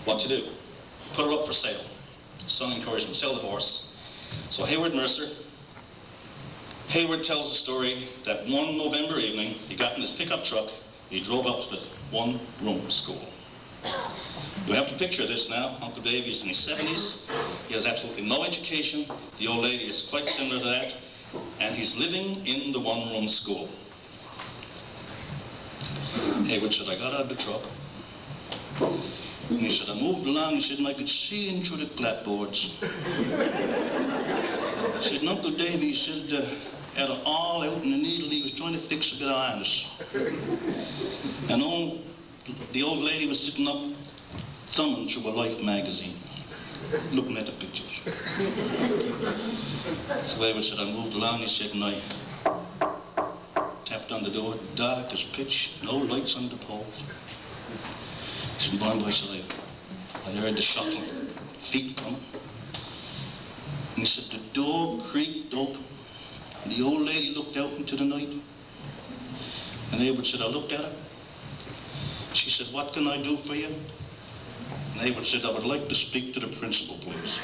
What to do? Put her up for sale. Son encouraged him to sell the horse. So Hayward Mercer, Hayward tells the story that one November evening, he got in his pickup truck, he drove up to the one-room school. You have to picture this now. Uncle Davy's in his 70s. He has absolutely no education. The old lady is quite similar to that. And he's living in the one-room school. Hayward said, I got out of the truck. And he said, I moved along, he said, and I could see in through the clapboards. He said, and Uncle Davy, he said, had an awl out in the needle, he was trying to fix a bit of irons. And the old lady was sitting up, thumbing through a Life magazine, looking at the pictures. So Hayward said, I moved along, he said, and I tapped on the door, dark as pitch, no lights on the poles. He said, by and by, said I heard the shuffling, feet coming. And he said, the door creaked open, and the old lady looked out into the night. And Hayward said, I looked at her. She said, what can I do for you? And Hayward said, I would like to speak to the principal, please.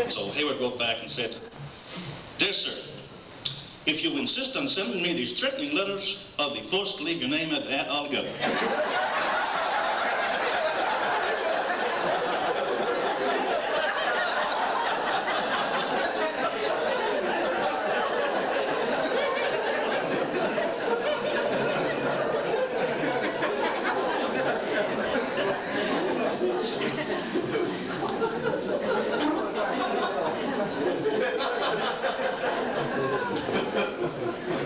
So Hayward wrote back and said, Dear sir, if you insist on sending me these threatening letters, I'll be forced to leave your name at that altogether.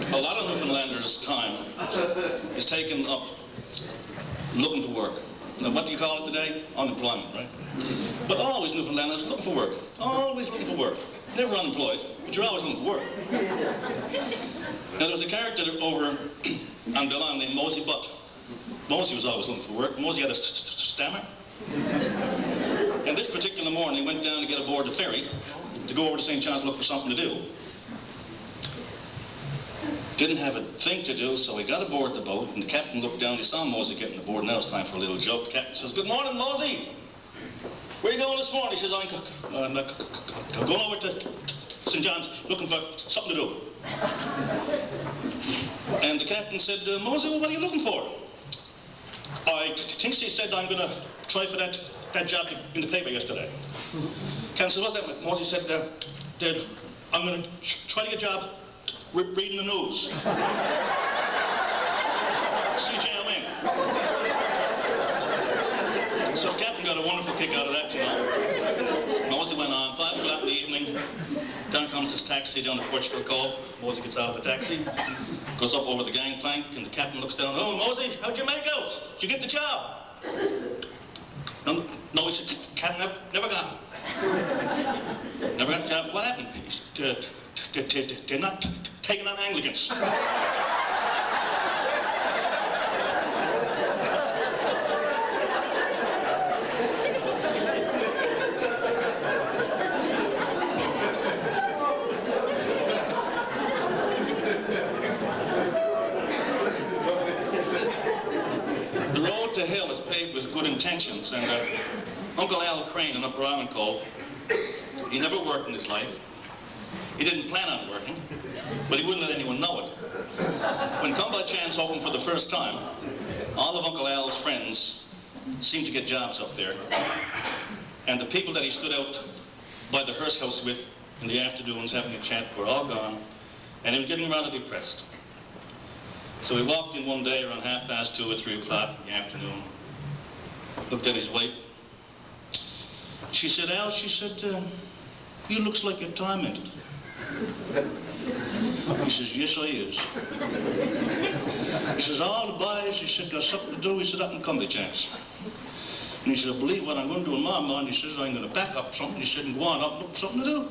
A lot of Newfoundlanders' time is taken up looking for work. Now, what do you call it today? Unemployment, right? But always Newfoundlanders looking for work. Always looking for work. Never unemployed, but you're always looking for work. Now, there was a character over on Bellon named Mosey Butt. Mosey was always looking for work. Mosey had a stammer. And this particular morning, he went down to get aboard the ferry to go over to St. John's to look for something to do. Didn't have a thing to do, so he got aboard the boat, and the captain looked down, he saw Mosey getting aboard, now it's time for a little joke. The captain says, Good morning, Mosey. Where are you going this morning? He says, I'm going over to St. John's looking for something to do. And the captain said, Mosey, well, what are you looking for? I think she said I'm going to try for that job in the paper yesterday. Captain said, what's that? Mosey said, I'm going to try to get a job reading the news. CJMN. So the captain got a wonderful kick out of that, you know. Mosey went on, 5 o'clock in the evening, down comes this taxi down to Portugal Cove. Mosey gets out of the taxi, goes up over the gangplank, and the captain looks down, Oh, Mosey, how'd you make out? Did you get the job? No, he said, Captain, never got it. Never got the job. What happened? He said, they're not taking on Anglicans. The road to hell is paved with good intentions, and Uncle Al Crane in Upper Island Cove, he never worked in his life. He didn't plan on working, but he wouldn't let anyone know it. When come by chance opened for the first time, all of Uncle Al's friends seemed to get jobs up there. And the people that he stood out by the hearse house with in the afternoons having a chat were all gone, and he was getting rather depressed. So he walked in one day around 2:30 or 3 o'clock in the afternoon, looked at his wife. She said, Al, she said, you looks like you're tormented. He says, yes, I is. He says, all the boys, he said, got something to do. He said, that can come by chance. And he said, I believe what I'm going to do in my mind. He says, I'm going to pack up something. He said, and go on up and look for something to do.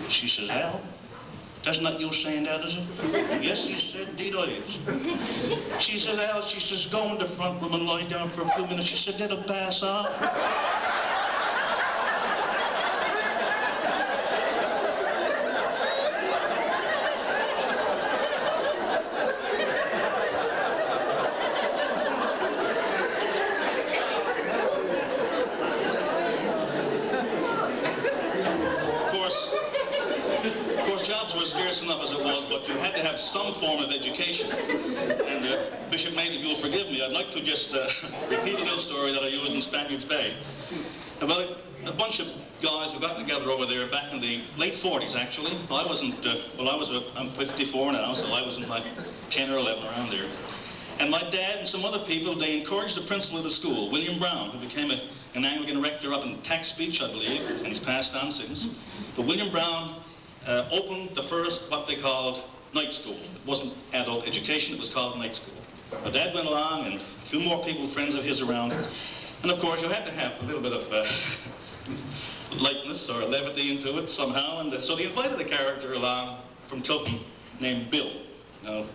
She says, Al, that's not you saying that, is it? Yes, he said, indeed I is. She said, Al, she says, go in the front room and lie down for a few minutes. She said, that'll pass off. Enough as it was, but you had to have some form of education. And Bishop Maid, if you'll forgive me, I'd like to just repeat a little story that I used in Spaniards Bay about a bunch of guys who got together over there back in the late 40s, actually. I wasn't, I'm 54 now, so I wasn't like 10 or 11 around there. And my dad and some other people, they encouraged the principal of the school, William Brown, who became an Anglican rector up in Tax Beach, I believe, and he's passed on since. But William Brown opened the first, what they called, night school. It wasn't adult education, it was called night school. My dad went along, and a few more people, friends of his around. And of course, you had to have a little bit of lightness or levity into it somehow. And so they invited a character along from Tilton named Bill. Now,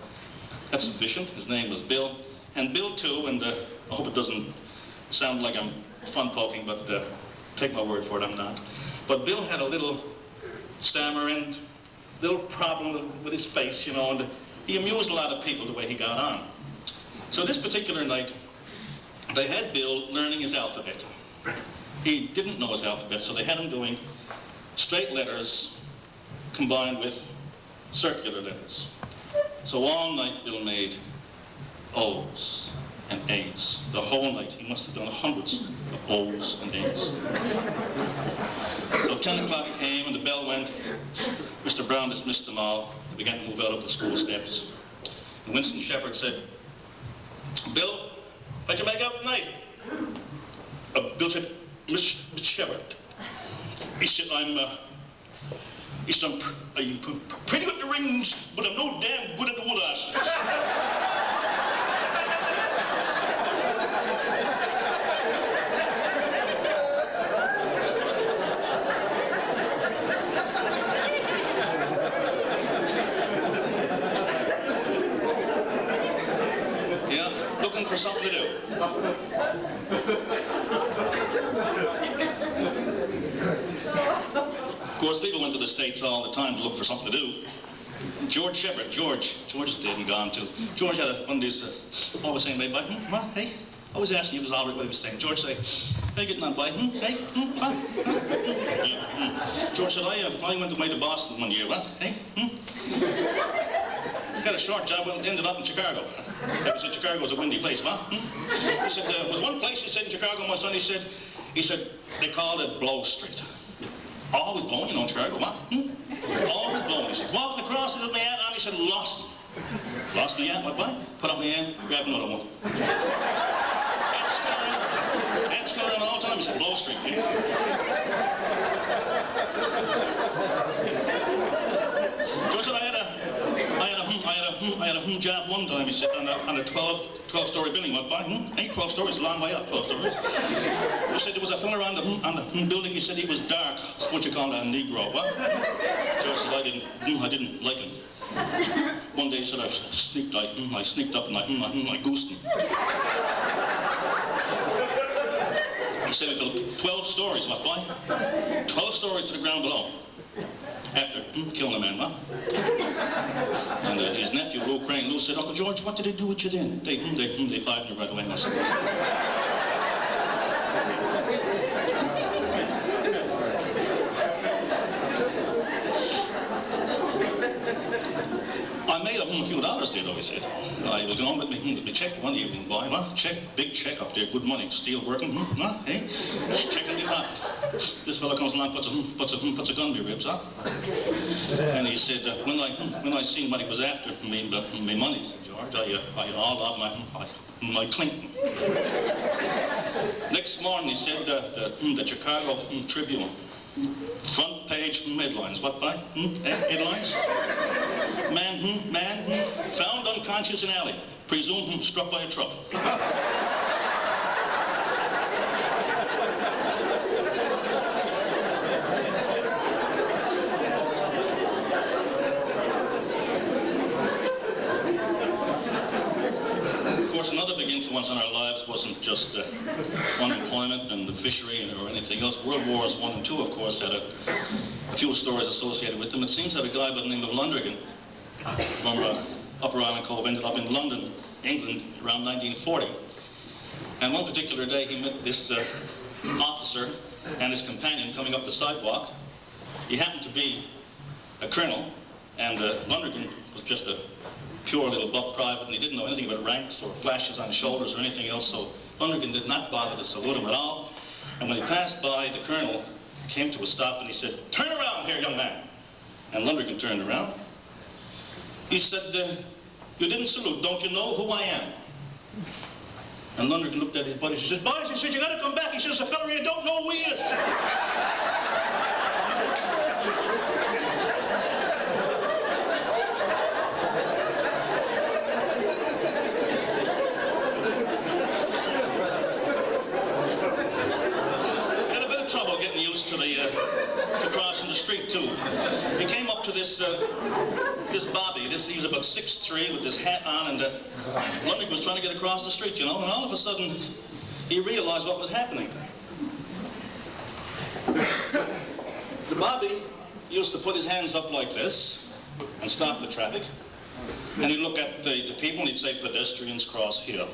that's sufficient. His name was Bill. And Bill, too, and I hope it doesn't sound like I'm fun poking, but take my word for it, I'm not. But Bill had a little stammer and little problem with his face, you know, and he amused a lot of people the way he got on. So this particular night, they had Bill learning his alphabet. He didn't know his alphabet, so they had him doing straight letters combined with circular letters. So all night Bill made O's and A's. The whole night. He must have done hundreds of O's and A's. So 10 o'clock came and the bell went. Mr. Brown dismissed them all. They began to move out of the school steps. And Winston Shepherd said, "Bill, what'd you make out tonight?" Bill said, Mr. Shepherd. He said, I'm pretty good at the rings, but I'm no damn good at the wood asses. Yeah, looking for something to do. Of course, people went to the States all the time to look for something to do. George Shepherd, George is dead and gone too. George had one of these, always saying, hey, bud, hey, always asking if it was all right what he was saying. George say, hey, getting on, bud, hey, George said, I went away to Boston one year, what, hey, Got a short job, ended up in Chicago. He said Chicago was a windy place, huh? He said, there was one place, he said, in Chicago, my son, he said, they called it Blow Street. Always blowing, you know, in Chicago, huh? Always blowing. He said, walking across, he put my hat on, he said, lost me. Lost my hat, what, boy? Put up my hand, grab another one. Hat's going around all the time, he said, Blow Street, man. George said, I had a job one time, he said, on a 12-story building, what, boy? Ain't 12 stories, a long way up, 12 stories. He said there was a fella on the building, he said he was dark. What you call a Negro, what? George said, I didn't like him. One day he said, I sneaked up and I goosed him. He said it took 12 stories, what, boy? 12 stories to the ground below. After killing a man, huh? And his nephew, Lou Crane, Lou said, Uncle George, what did they do with you then? They fired me right away, I said. I made a few dollars there, though, he said. He was going with me to check one evening, boy, huh? Big check up there, good money, steel working, huh? Hey? Just checking me pocket. This fella comes along, puts a gun in my ribs, huh? And he said, when I seen what he was after, me money, said George, I all off my Clinton. Next morning, he said, the Chicago Tribune, front page headlines, what, by? Headlines? Man, found unconscious in alley, presumed struck by a truck. Of course, another big influence on our lives wasn't just unemployment and the fishery or anything else. World Wars I and II, of course, had a few stories associated with them. It seems that a guy by the name of Lundgren from Upper Island Cove ended up in London, England, around 1940. And one particular day he met this officer and his companion coming up the sidewalk. He happened to be a colonel, and Lundgren was just a pure little buck private, and he didn't know anything about ranks or flashes on shoulders or anything else, so Lundgren did not bother to salute him at all. And when he passed by, the colonel came to a stop and he said, "Turn around here, young man." And Lundgren turned around. He said, "You didn't salute. Don't you know who I am?" And Lundgren looked at his buddies. He said, "Boys," he said, "you got to come back." He says, "a fella here don't know who he is." Had a bit of trouble getting used to to crossing the street too. He came up to this Bobby. He was about 6'3" with his hat on, and Lundgren was trying to get across the street, you know, and all of a sudden he realized what was happening. The Bobby used to put his hands up like this and stop the traffic. And he'd look at the people and he'd say, pedestrians cross here.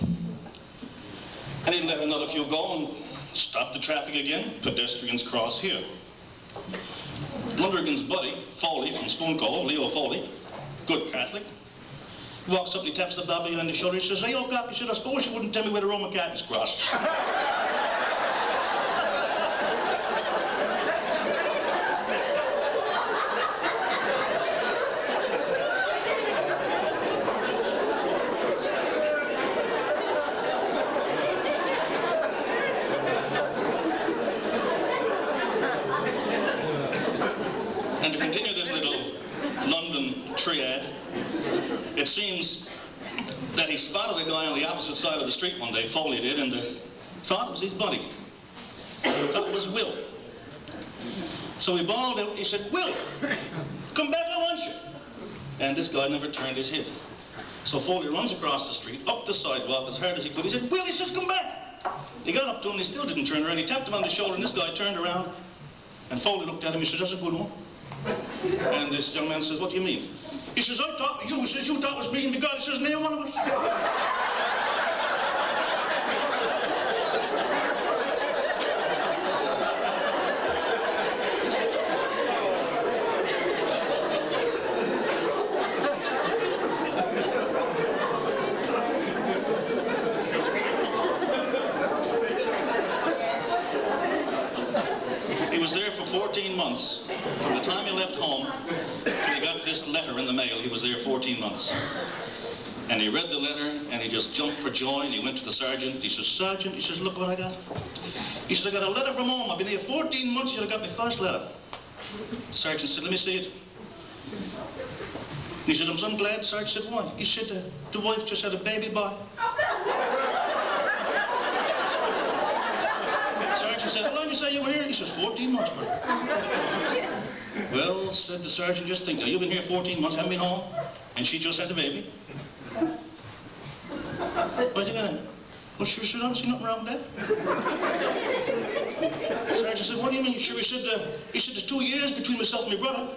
And he'd let another few go and stop the traffic again, pedestrians cross here. Lundergan's buddy, Foley from Spoon Cove, Leo Foley, good Catholic, walks up and he taps the Bobby on the shoulder. He says, hey, old cop, he said, I suppose you wouldn't tell me where the Roman Catholics cross. And to continue this little London triad, it seems that he spotted a guy on the opposite side of the street one day, Foley did, and thought it was his buddy. Thought it was Will. So he bawled out, he said, Will, come back, I want you. And this guy never turned his head. So Foley runs across the street, up the sidewalk as hard as he could. He said, Will, he says, come back. He got up to him, he still didn't turn around. He tapped him on the shoulder, and this guy turned around, and Foley looked at him, he says, that's a good one. And this young man says, what do you mean? He says, I thought you. He says, you thought it was me and God. He says, neither one of us. He was there for 14 months. From the time he left home till he got this letter in the mail, he was there 14 months. And he read the letter, and he just jumped for joy, and he went to the sergeant. He says, Sergeant, he says, look what I got. He said, I got a letter from home. I've been here 14 months, he said, I got my first letter. The sergeant said, let me see it. He said, I'm so glad. The sergeant said, why? He said, the wife just had a baby boy. The sergeant said, how long did you say you were here? He says, 14 months, brother. Well, said the sergeant, just think now, you've been here 14 months, haven't been home, and she just had a baby. What you gonna? Well, sure, I don't see nothing wrong with that. The sergeant said, what do you mean? Sure, he said, there's 2 years between myself and my brother.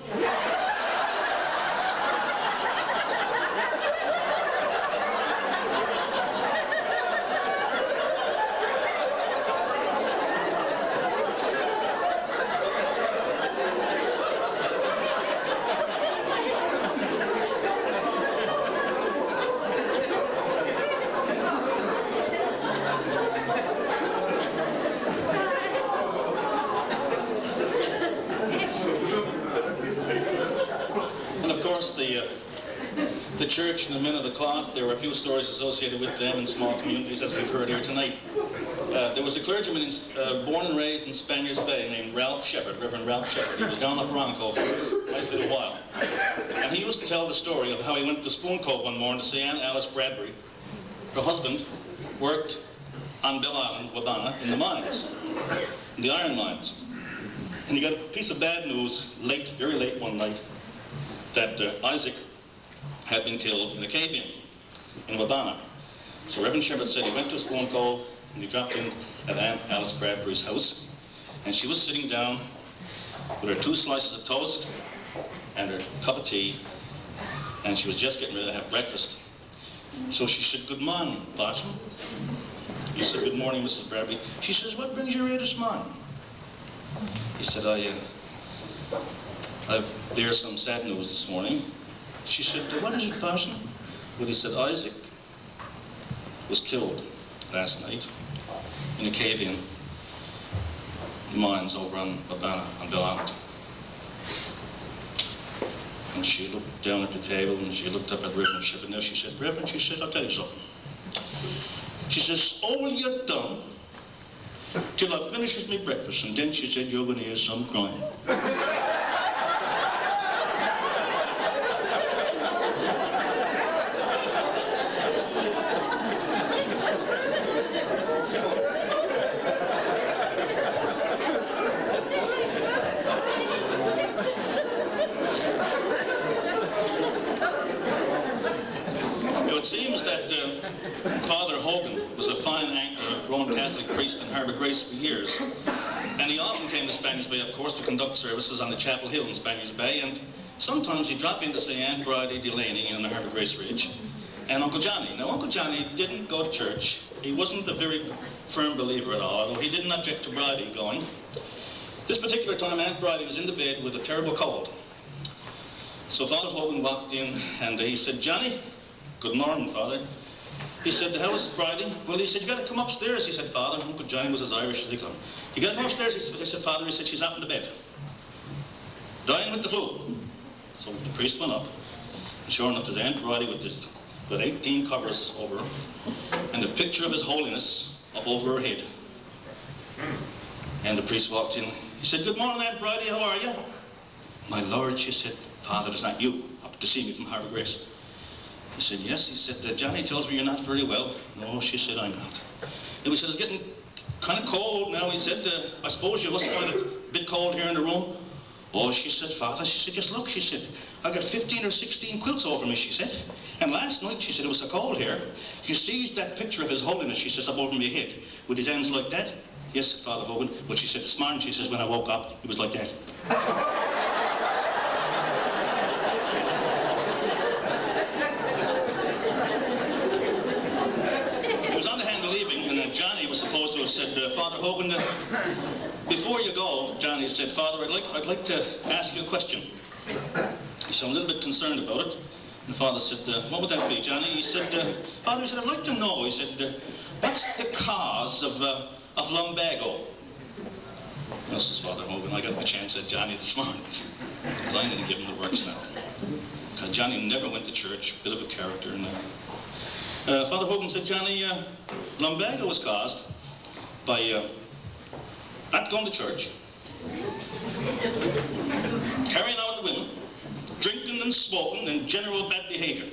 The church and the men of the cloth, there were a few stories associated with them in small communities, as we've heard here tonight. There was a clergyman born and raised in Spaniards Bay named Ralph Shepherd, Reverend Ralph Shepherd. He was down up Ronco for a nice little while. And he used to tell the story of how he went to Spoon Cove one morning to see Aunt Alice Bradbury. Her husband worked on Bell Island, Wabana, in the mines, in the iron mines. And he got a piece of bad news late, very late one night, that Isaac had been killed in a cave-in in Wabana. So Reverend Shepherd said he went to Spoon Cove and he dropped in at Aunt Alice Bradbury's house, and she was sitting down with her 2 slices of toast and her cup of tea, and she was just getting ready to have breakfast. So she said, good morning, Parson. He said, good morning, Mrs. Bradbury. She says, what brings you here this morning? He said, I bear some sad news this morning. She said, what is it, Parson? Well, he said, Isaac was killed last night in a cave-in mines over on Wabana, on Bell Island. And she looked down at the table and she looked up at Reverend Shepherd. Now she said, Reverend, she said, I'll tell you something. She says, all you're done till I finishes me breakfast, and then she said, you're going to hear some crying. It seems that that Father Hogan was a fine Roman Catholic priest in Harbour Grace for years. And he often came to Spanish Bay, of course, to conduct services on the Chapel Hill in Spanish Bay. And sometimes he'd drop in to see Aunt Bridie Delaney in the Harbour Grace Ridge and Uncle Johnny. Now, Uncle Johnny didn't go to church. He wasn't a very firm believer at all, although he didn't object to Bridie going. This particular time, Aunt Bridie was in the bed with a terrible cold. So Father Hogan walked in and he said, "Johnny, good morning, Father." He said, "How is Bridie?" "Well," he said, "you got to come upstairs." He said, "Father." Uncle Johnny was as Irish as they come. "You got to come upstairs." He said, "Father," he said, "she's up in the bed, dying with the flu." So the priest went up, and sure enough, there's Aunt Bridie with 18 covers over her, and the picture of His Holiness up over her head. And the priest walked in. He said, "Good morning, Aunt Bridie, how are you?" "My Lord," she said, "Father, it's not you up to see me from Harbour Grace." He said, "Yes." He said, "Johnny tells me you're not very well." "No," she said, "I'm not." He said, "It's getting kind of cold now." He said, "I suppose you must find it a bit cold here in the room." "Oh," she said, "Father," she said, "just look," she said, "I got 15 or 16 quilts over me," she said. "And last night," she said, "it was so cold here. You sees that picture of His Holiness," she says, "up over my head, with his hands like that?" "Yes," said Father Hogan. "But," she said, "this morning," she says, "when I woke up, he was like that." He was on the hand of leaving, and Johnny was supposed to have said, "Father Hogan, before you go," Johnny said, "Father, I'd like to ask you a question." He said, "I'm a little bit concerned about it." And the Father said, "What would that be, Johnny?" He said, "Father," he said, "I'd like to know," he said, "what's the cause of lumbago?" "Well," says Father Hogan, "I got my chance at Johnny this morning, because I'm going to give him the works now." Because Johnny never went to church, bit of a character. And Father Hogan said, "Johnny, lumbago was caused by not going to church, carrying out the women, drinking and smoking, and general bad behavior."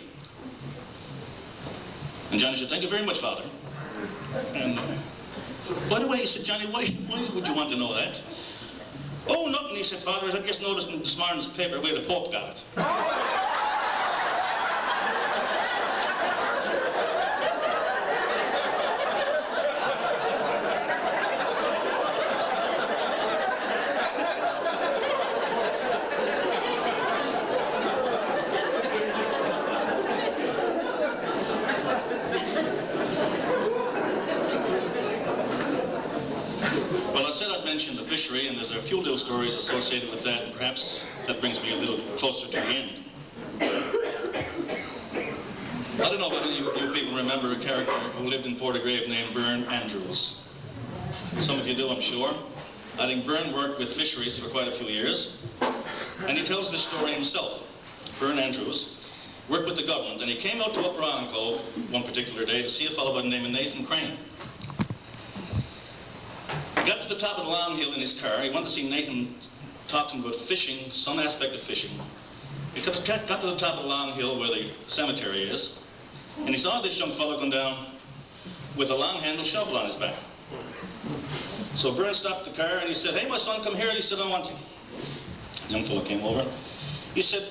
And Johnny said, "Thank you very much, Father." And by the way, he said, "Johnny, why would you want to know that?" "Oh, nothing," he said, "Father. I just noticed in this morning's paper where the Pope got it." Well, I said I'd mention the fishery, and there's a few little stories associated with that, and perhaps that brings me a little closer to the end. I don't know whether you people remember a character who lived in Portagrave named Gerald Andrews. Some of you do, I'm sure. I think Boone worked with fisheries for quite a few years, and he tells this story himself. Gerald Andrews worked with the government, and he came out to Upper Island Cove one particular day to see a fellow by the name of Nathan Crane. He got to the top of the long hill in his car. He wanted to see Nathan talking about fishing, some aspect of fishing. He got to the top of the long hill where the cemetery is, and he saw this young fellow going down with a long-handled shovel on his back. So Boone stopped the car and he said, "Hey, my son, come here." He said, "I want you." The young fellow came over. He said,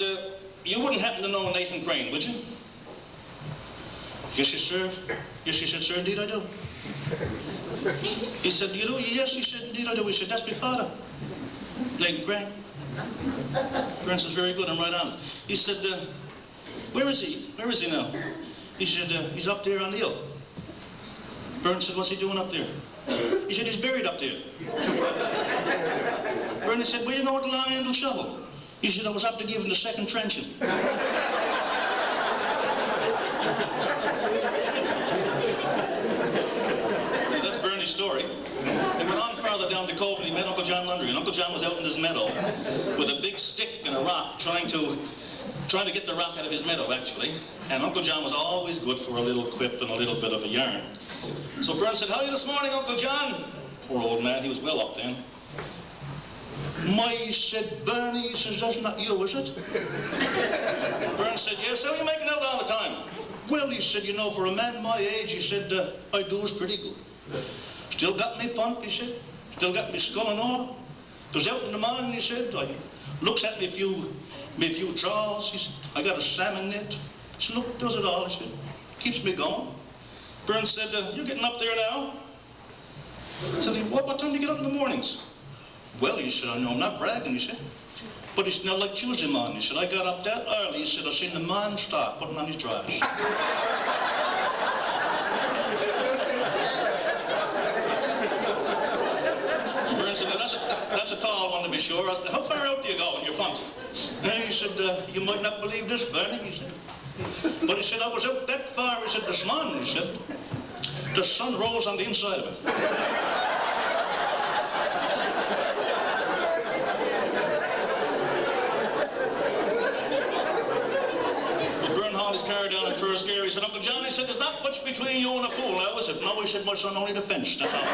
"You wouldn't happen to know Nathan Crane, would you?" "Yes, yes, sir." "Yes," he said, "Sir, indeed I do." He said, "You do?" "Yes," he said, "Indeed I do." He said, "That's my father, Nathan Crane." Boone says, "Very good, I'm right on it." He said, "Where is he? Where is he now?" He said, "He's up there on the hill." Boone said, "What's he doing up there?" He said, "He's buried up there." Boone said, "Where you going with the long-handled shovel?" He said, "I was up to give him the second trenching." That's Bernie's story. He went on farther down the cove and he met Uncle John Lundry, and Uncle John was out in his meadow with a big stick and a rock trying to get the rock out of his meadow, actually. And Uncle John was always good for a little quip and a little bit of a yarn. So Bern said, "How are you this morning, Uncle John?" Poor old man, he was well up then. "My," said Bernie, he says, "that's not you, is it?" Bern said, "Yes, how are you making out all the time?" "Well," he said, "you know, for a man my age," he said, "I do is pretty good. Still got me punt," he said. "Still got me skull and all. Goes out in the morning," he said, "I looks at me few trawls," he said. "I got a salmon net." He said, "Look, does it all," he said. Keeps me going. Burns said, you getting up there now? I said, what time do you get up in the mornings? Well, he said, I know I'm not bragging, he said. But he said, not like Tuesday morning. He said, I got up that early. He said, I seen the man start putting on his drawers. Burns said, that's a tall one to be sure. I said, how far out do you go in your punt? And he said, you might not believe this, Bernie, he said. But he said, I was out that far, he said, this morning, he said. The sun rose on the inside of it. Burn hauled his car down in first gear. He said, Uncle John, he said, there's not much between you and a fool now, is it? No, he said, my son, only the fence, that's all.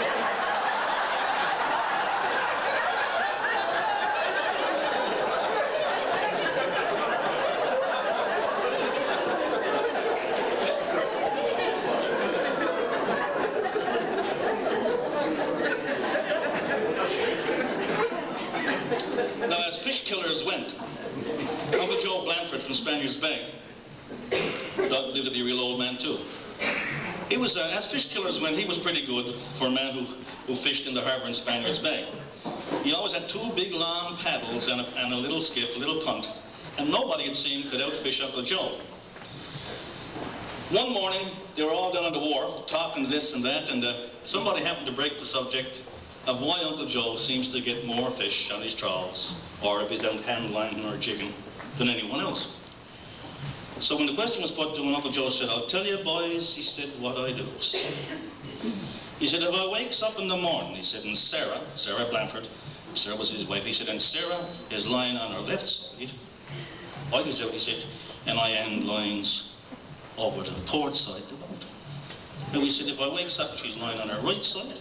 Now, as fish killers went, Uncle Joe Blanford from Spaniard's Bay, Doug lived to be a real old man too. He was, as fish killers went, he was pretty good for a man who fished in the harbor in Spaniard's Bay. He always had two big long paddles and a little skiff, a little punt, and nobody it seemed could outfish Uncle Joe. One morning, they were all down on the wharf talking this and that, and somebody happened to break the subject of why Uncle Joe seems to get more fish on his trawls, or if he's out hand lining or jigging, than anyone else. So when the question was put to him, Uncle Joe said, I'll tell you boys, he said, what I do. He said, if I wakes up in the morning, he said, and Sarah Blanford, Sarah was his wife, he said, and Sarah is lying on her left side, I goes out, he said, and I end lines over to the port side of the boat. And he said, if I wakes up, she's lying on her right side,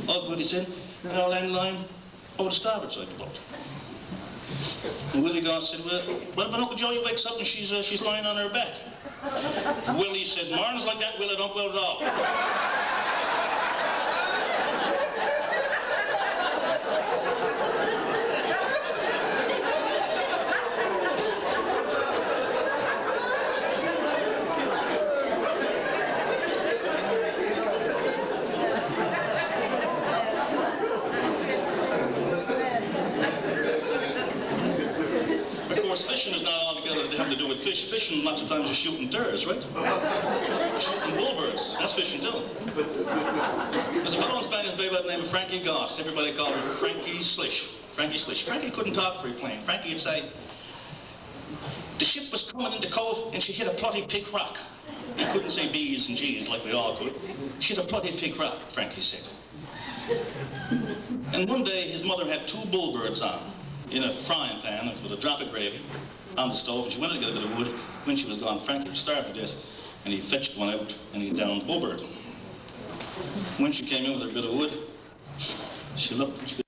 oh good, he said, and I'll end line over the starboard side of the boat. And Willie Goss said, well, but Uncle Joe, you wakes up and she's lying on her back. Willie said, mornings like that, Willie, don't go out at all. Fishing is not altogether having to do with fish. Fishing lots of times is shooting turs, right? Shooting bullbirds. That's fishing too. There's a fellow in Spanish Bay by the name of Frankie Goss. Everybody called him Frankie Slish. Frankie Slish. Frankie couldn't talk very plain. Frankie would say, the ship was coming into cove and she hit a plotty pig rock. He couldn't say B's and G's like we all could. She hit a plotty pig rock, Frankie said. And one day his mother had two bullbirds on in a frying pan with a drop of gravy on the stove, and she went to get a bit of wood. When she was gone, Frankie was starved to death, and he fetched one out and he downed the bullbird. When she came in with her bit of wood, she looked and she